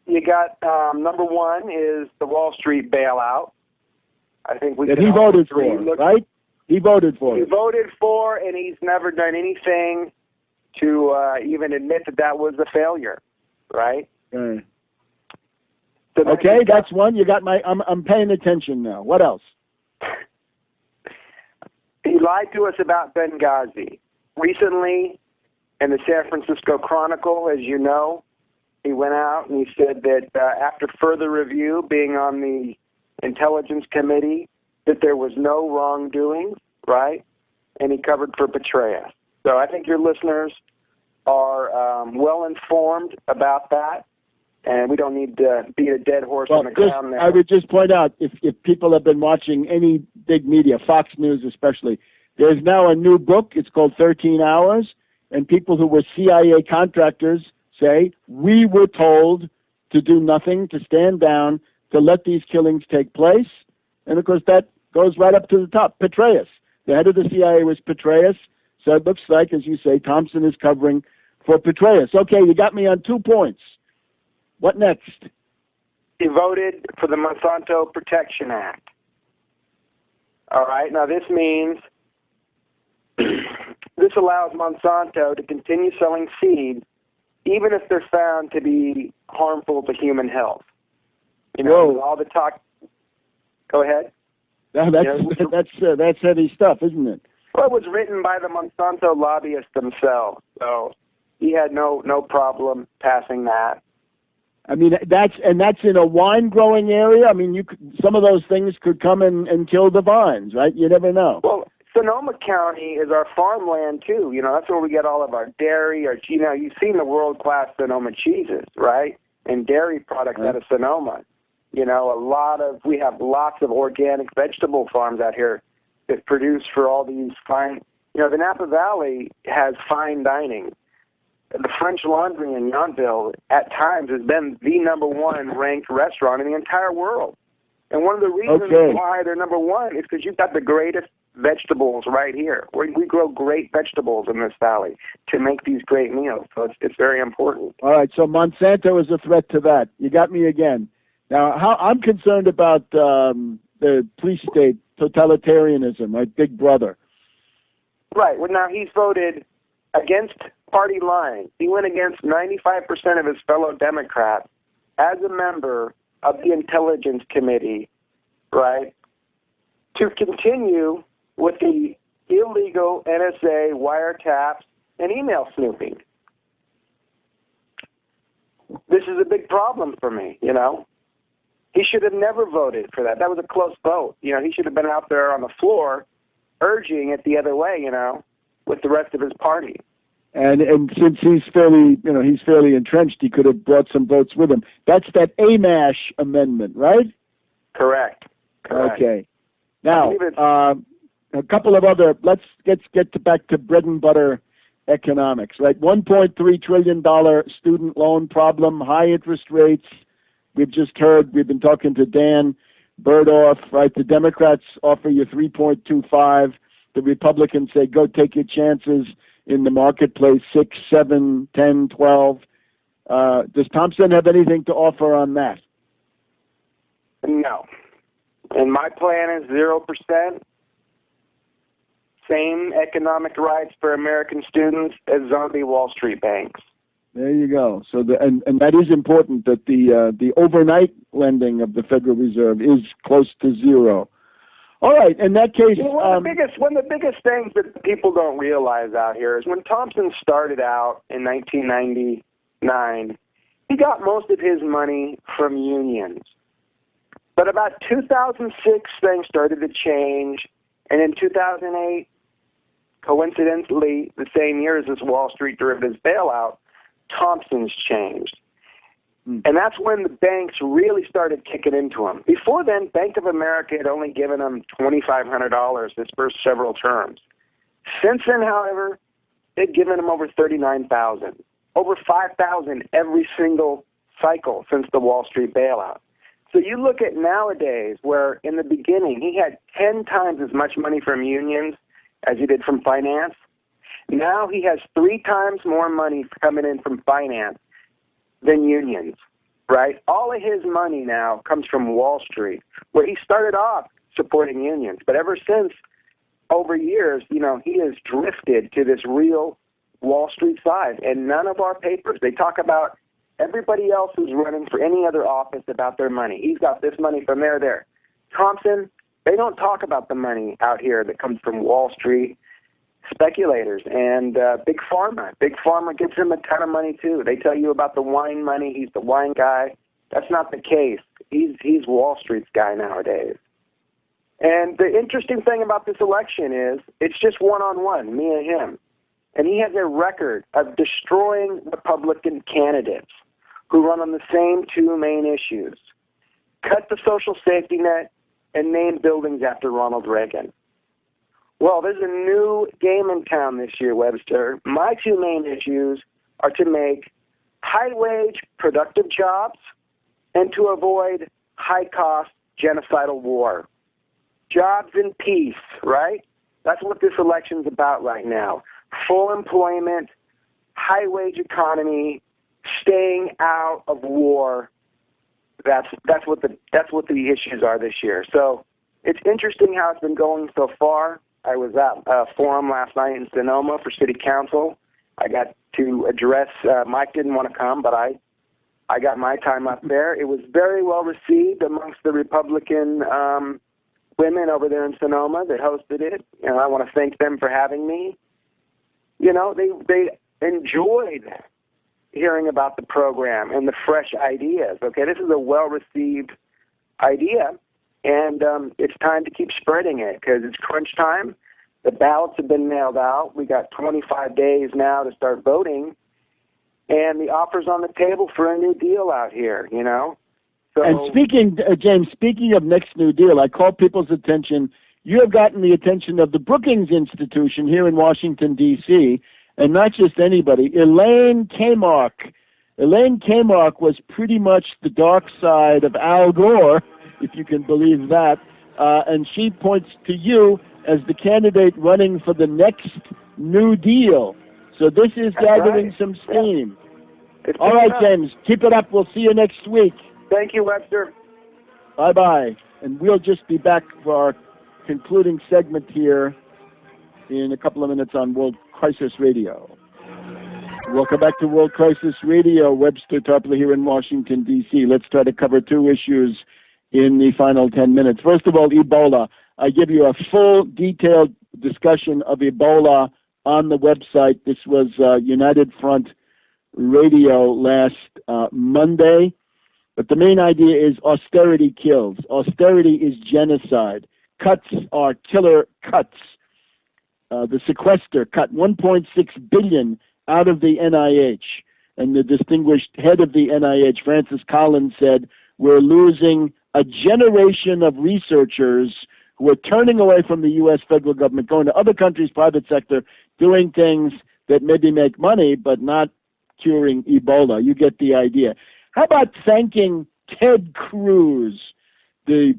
you got number one is the Wall Street bailout. I think we that he voted for, right? He voted for. He voted for, and he's never done anything to even admit that was a failure, right? So okay, that's one. You got my. I'm paying attention now. What else? He lied to us about Benghazi. Recently, in the San Francisco Chronicle, as you know, he went out and he said that after further review, being on the Intelligence Committee, that there was no wrongdoing, right? And he covered for Petraeus. So I think your listeners are well informed about that, and we don't need to beat a dead horse on the ground there. I would just point out, if people have been watching any big media, Fox News especially, there's now a new book. It's called 13 Hours, and people who were CIA contractors say, we were told to do nothing, to stand down, to let these killings take place. And, of course, that goes right up to the top. Petraeus, the head of the CIA was Petraeus. So it looks like, as you say, Thompson is covering for Petraeus. Okay, you got me on 2 points. What next? He voted for the Monsanto Protection Act. All right, now this means this allows Monsanto to continue selling seeds even if they're found to be harmful to human health. You know, all the talk. Go ahead. Now that's heavy stuff, isn't it? Well, it was written by the Monsanto lobbyists themselves, so he had no problem passing that. I mean, that's in a wine growing area. I mean, some of those things could come and kill the vines, right? You never know. Well, Sonoma County is our farmland too. You know, that's where we get all of our dairy. You've seen the world-class Sonoma cheeses, right? And dairy products out of Sonoma. You know, we have lots of organic vegetable farms out here that produce for all these fine. You know, the Napa Valley has fine dining. The French Laundry in Yountville at times has been the number one ranked restaurant in the entire world. And one of the reasons why they're number one is because you've got the greatest vegetables right here. We grow great vegetables in this valley to make these great meals. So it's very important. All right, so Monsanto is a threat to that. You got me again. Now, I'm concerned about the police state, totalitarianism, right? Big Brother. Right. Well, now he's voted against party lines. He went against 95% of his fellow Democrats as a member of the Intelligence Committee, right, to continue with the illegal NSA wiretaps and email snooping. This is a big problem for me, you know. He should have never voted for that. That was a close vote. You know, he should have been out there on the floor urging it the other way, you know, with the rest of his party. And since he's fairly entrenched, he could have brought some votes with him. That's that AMASH amendment, right? Correct. Okay. Now, a couple of other. Let's get back to bread and butter economics, right? $1.3 trillion student loan problem, high interest rates. We've just heard, we've been talking to Dan Berdoff, right? The Democrats offer you 3.25. The Republicans say, go take your chances in the marketplace, 6, 7, 10, 12. Does Thompson have anything to offer on that? No. And my plan is 0%. Same economic rights for American students as zombie Wall Street banks. There you go. So, and that is important that the overnight lending of the Federal Reserve is close to zero. All right. In that case, one of the biggest things that people don't realize out here is when Thompson started out in 1999, he got most of his money from unions. But about 2006, things started to change, and in 2008, coincidentally, the same year as this Wall Street derivatives bailout, Thompson's changed. And that's when the banks really started kicking into him. Before then, Bank of America had only given him $2,500 his first several terms. Since then, however, they'd given him over $39,000, over $5,000 every single cycle since the Wall Street bailout. So you look at nowadays where in the beginning he had 10 times as much money from unions as he did from finance. Now he has 3 times more money coming in from finance than unions, right? All of his money now comes from Wall Street, where he started off supporting unions. But ever since, over years, he has drifted to this real Wall Street side. And none of our papers, they talk about everybody else who's running for any other office about their money. He's got this money from there. Thompson, they don't talk about the money out here that comes from Wall Street speculators and Big Pharma. Big Pharma gives him a ton of money too. They tell you about the wine money. He's the wine guy. That's not the case. He's Wall Street's guy nowadays. And the interesting thing about this election is it's just one-on-one, me and him. And he has a record of destroying Republican candidates who run on the same 2 main issues: cut the social safety net and name buildings after Ronald Reagan. Well, there's a new game in town this year, Webster. My 2 main issues are to make high-wage, productive jobs and to avoid high-cost genocidal war. Jobs and peace, right? That's what this election's about right now. Full employment, high-wage economy, staying out of war. That's what the issues are this year. So it's interesting how it's been going so far. I was at a forum last night in Sonoma for city council. I got to address, Mike didn't want to come, but I got my time up there. It was very well received amongst the Republican women over there in Sonoma that hosted it. And I want to thank them for having me. They enjoyed hearing about the program and the fresh ideas. Okay, this is a well-received idea. And it's time to keep spreading it because it's crunch time. The ballots have been mailed out. We got 25 days now to start voting. And the offer's on the table for a new deal out here, So, and James, speaking of next new deal, I call people's attention. You have gotten the attention of the Brookings Institution here in Washington, D.C., and not just anybody. Elaine Kamarck. Elaine Kamarck was pretty much the dark side of Al Gore, if you can believe that, and she points to you as the candidate running for the next New Deal. So this is gathering some steam. Yeah. All right, James, keep it up. We'll see you next week. Thank you, Webster. Bye-bye. And we'll just be back for our concluding segment here in a couple of minutes on World Crisis Radio. Welcome back to World Crisis Radio. Webster Tarpley here in Washington, D.C. Let's try to cover 2 issues in the final 10 minutes. First of all, Ebola. I give you a full, detailed discussion of Ebola on the website. This was United Front Radio last Monday. But the main idea is austerity kills. Austerity is genocide. Cuts are killer cuts. The sequester cut $1.6 billion out of the NIH. And the distinguished head of the NIH, Francis Collins, said, we're losing a generation of researchers who are turning away from the U.S. federal government, going to other countries' private sector, doing things that maybe make money, but not curing Ebola. You get the idea. How about thanking Ted Cruz, the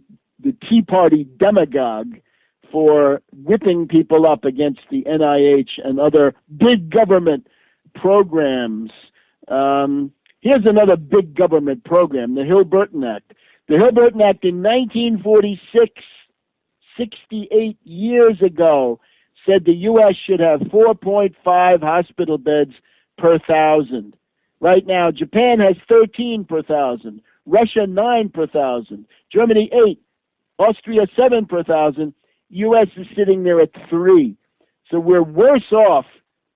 Tea Party demagogue, for whipping people up against the NIH and other big government programs? Here's another big government program, the Hill-Burton Act. The Hill-Burton Act in 1946, 68 years ago, said the U.S. should have 4.5 hospital beds per 1,000. Right now, Japan has 13 per 1,000, Russia 9 per 1,000, Germany 8, Austria 7 per 1,000. U.S. is sitting there at 3. So we're worse off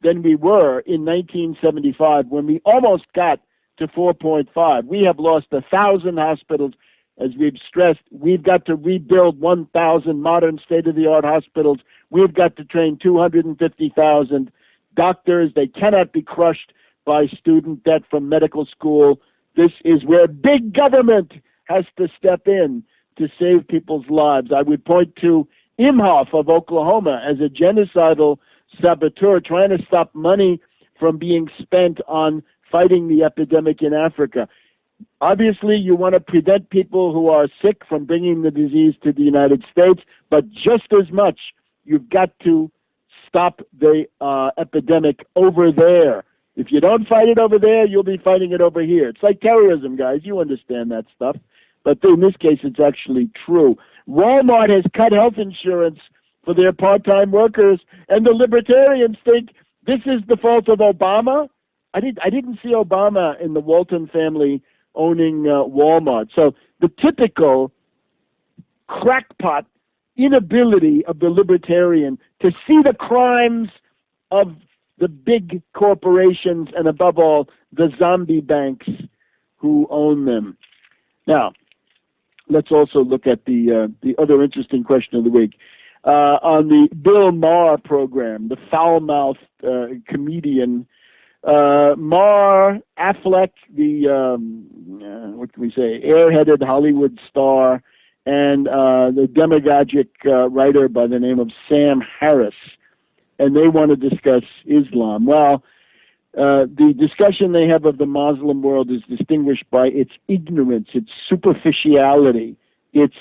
than we were in 1975 when we almost got to 4.5. We have lost 1,000 hospitals. As we've stressed, we've got to rebuild 1,000 modern state-of-the-art hospitals. We've got to train 250,000 doctors. They cannot be crushed by student debt from medical school. This is where big government has to step in to save people's lives. I would point to Imhoff of Oklahoma as a genocidal saboteur trying to stop money from being spent on fighting the epidemic in Africa. Obviously, you want to prevent people who are sick from bringing the disease to the United States, but just as much, you've got to stop the epidemic over there. If you don't fight it over there, you'll be fighting it over here. It's like terrorism, guys. You understand that stuff. But in this case, it's actually true. Walmart has cut health insurance for their part-time workers, and the libertarians think this is the fault of Obama. I didn't see Obama in the Walton family owning Walmart. So the typical crackpot inability of the libertarian to see the crimes of the big corporations and, above all, the zombie banks who own them. Now, let's also look at the other interesting question of the week. On the Bill Maher program, the foul-mouthed comedian, Maher, Affleck, the, what can we say, airheaded Hollywood star, and the demagogic writer by the name of Sam Harris, and they want to discuss Islam. Well, the discussion they have of the Muslim world is distinguished by its ignorance, its superficiality, its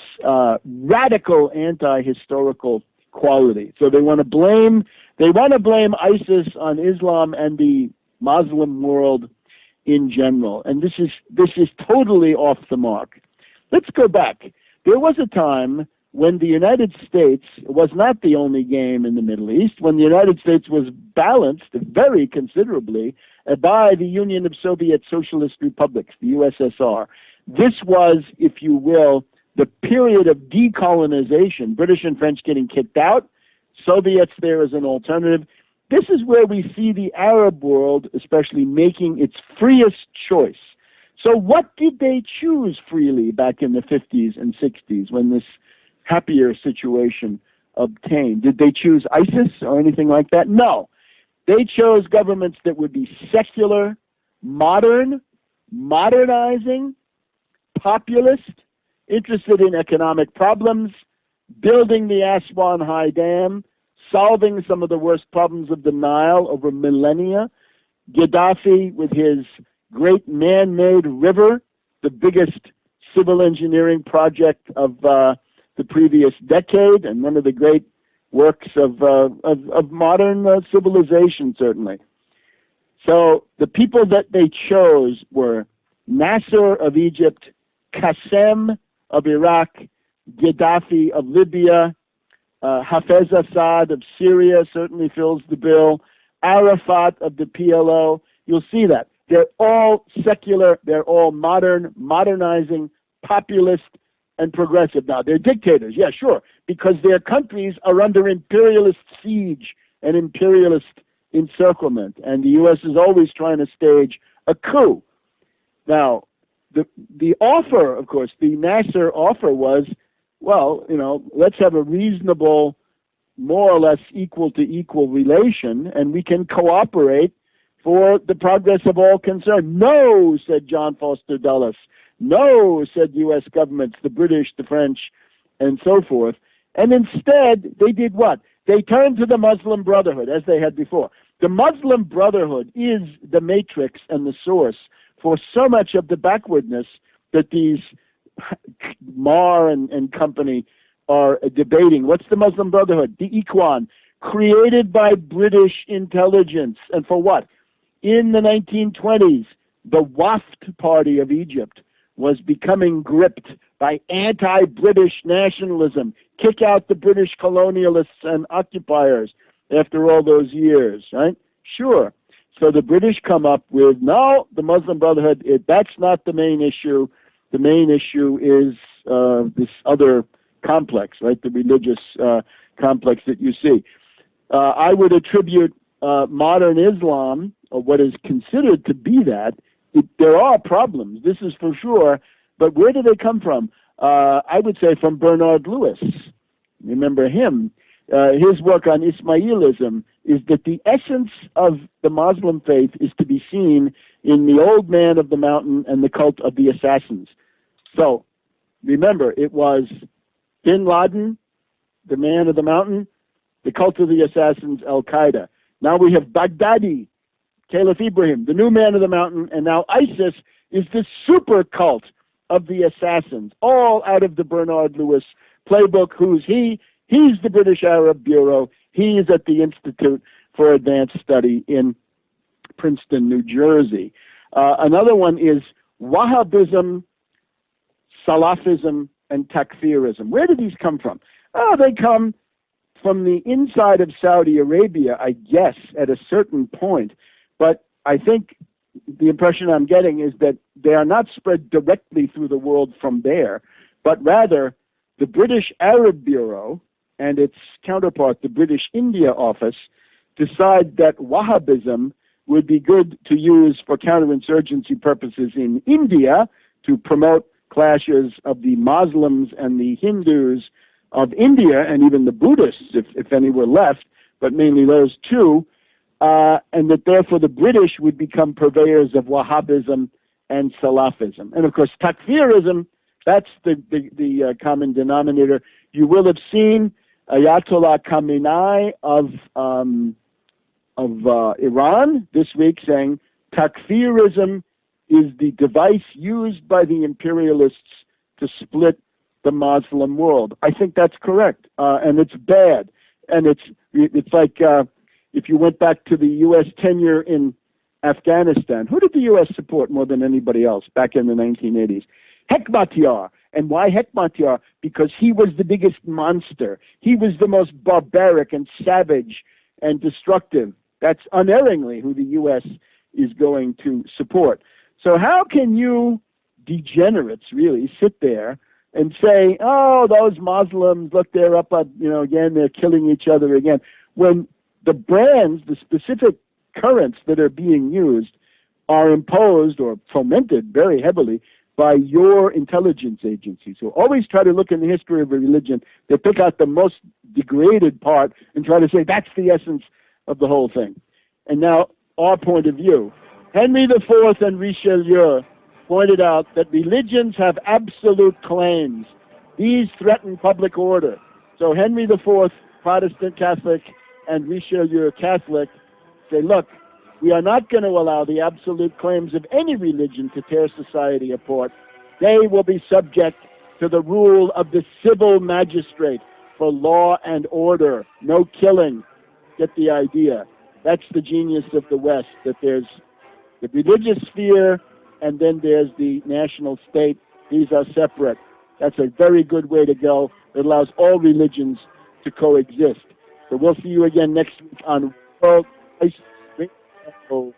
radical anti-historical quality. So they want to blame ISIS on Islam and the Muslim world in general, and this is totally off the mark. Let's go back. There was a time when the United States was not the only game in the Middle East, when the United States was balanced very considerably by the Union of Soviet Socialist Republics, the USSR. This was, if you will, the period of decolonization, British and French getting kicked out, Soviets there as an alternative. This is where we see the Arab world, especially, making its freest choice. So what did they choose freely back in the 50s and 60s when this happier situation obtained? Did they choose ISIS or anything like that? No. They chose governments that would be secular, modern, modernizing, populist, interested in economic problems, building the Aswan High Dam, solving some of the worst problems of the Nile over millennia. Gaddafi, with his great man-made river, the biggest civil engineering project of the previous decade, and one of the great works of modern civilization, certainly. So the people that they chose were Nasser of Egypt, Qasem of Iraq, Gaddafi of Libya, Hafez Assad of Syria certainly fills the bill, Arafat of the PLO. You'll see that. They're all secular, they're all modern, modernizing, populist, and progressive. Now, they're dictators, yeah, sure, because their countries are under imperialist siege and imperialist encirclement, and the U.S. is always trying to stage a coup. Now, the offer, of course, the Nasser offer was, well, let's have a reasonable, more or less equal to equal relation, and we can cooperate for the progress of all concerned. No, said John Foster Dulles. No, said U.S. governments, the British, the French, and so forth. And instead, they did what? They turned to the Muslim Brotherhood, as they had before. The Muslim Brotherhood is the matrix and the source for so much of the backwardness that these Marr and company are debating. What's the Muslim Brotherhood? The Ikhwan, created by British intelligence. And for what? In the 1920s, the Waft Party of Egypt was becoming gripped by anti-British nationalism. Kick out the British colonialists and occupiers after all those years, right? Sure. So the British come up with, no, the Muslim Brotherhood, that's not the main issue. The main issue is this other complex, right? The religious complex that you see. I would attribute modern Islam, or what is considered to be that. There are problems, this is for sure, but where do they come from? I would say from Bernard Lewis. Remember him. His work on Ismailism is that the essence of the Muslim faith is to be seen in the old man of the mountain and the cult of the assassins. So, remember, it was Bin Laden, the man of the mountain, the cult of the assassins, Al-Qaeda. Now we have Baghdadi, Caliph Ibrahim, the new man of the mountain, and now ISIS is the super cult of the assassins, all out of the Bernard Lewis playbook. Who's he? He's the British Arab Bureau. He is at the Institute for Advanced Study in Princeton, New Jersey. Another one is Wahhabism, Salafism, and Takfirism. Where do these come from? Oh, they come from the inside of Saudi Arabia, I guess, at a certain point. But I think the impression I'm getting is that they are not spread directly through the world from there, but rather the British Arab Bureau and its counterpart, the British India Office, decide that Wahhabism would be good to use for counterinsurgency purposes in India to promote clashes of the Muslims and the Hindus of India, and even the Buddhists, if any were left, but mainly those two, and that therefore the British would become purveyors of Wahhabism and Salafism. And of course, Takfirism, that's the common denominator. You will have seen Ayatollah Khamenei of Iran this week saying Takfirism is the device used by the imperialists to split the Muslim world. I think that's correct, and it's bad. And it's like if you went back to the U.S. tenure in Afghanistan, who did the U.S. support more than anybody else back in the 1980s? Hekmatyar. And why Hekmatyar? Because he was the biggest monster. He was the most barbaric and savage and destructive. That's unerringly who the U.S. is going to support. So how can you degenerates really sit there and say, oh, those Muslims, look, they're up, again, they're killing each other again, when the brands, the specific currents that are being used are imposed or fomented very heavily by your intelligence agencies. So always try to look in the history of a religion, they pick out the most degraded part and try to say that's the essence of the whole thing. And now, our point of view. Henry IV and Richelieu pointed out that religions have absolute claims. These threaten public order. So Henry IV, Protestant Catholic, and Richelieu Catholic say, look, we are not going to allow the absolute claims of any religion to tear society apart. They will be subject to the rule of the civil magistrate for law and order. No killing. Get the idea. That's the genius of the West, that there's the religious sphere and then there's the national state. These are separate. That's a very good way to go. It allows all religions to coexist. So we'll see you again next week on World Ice Radio.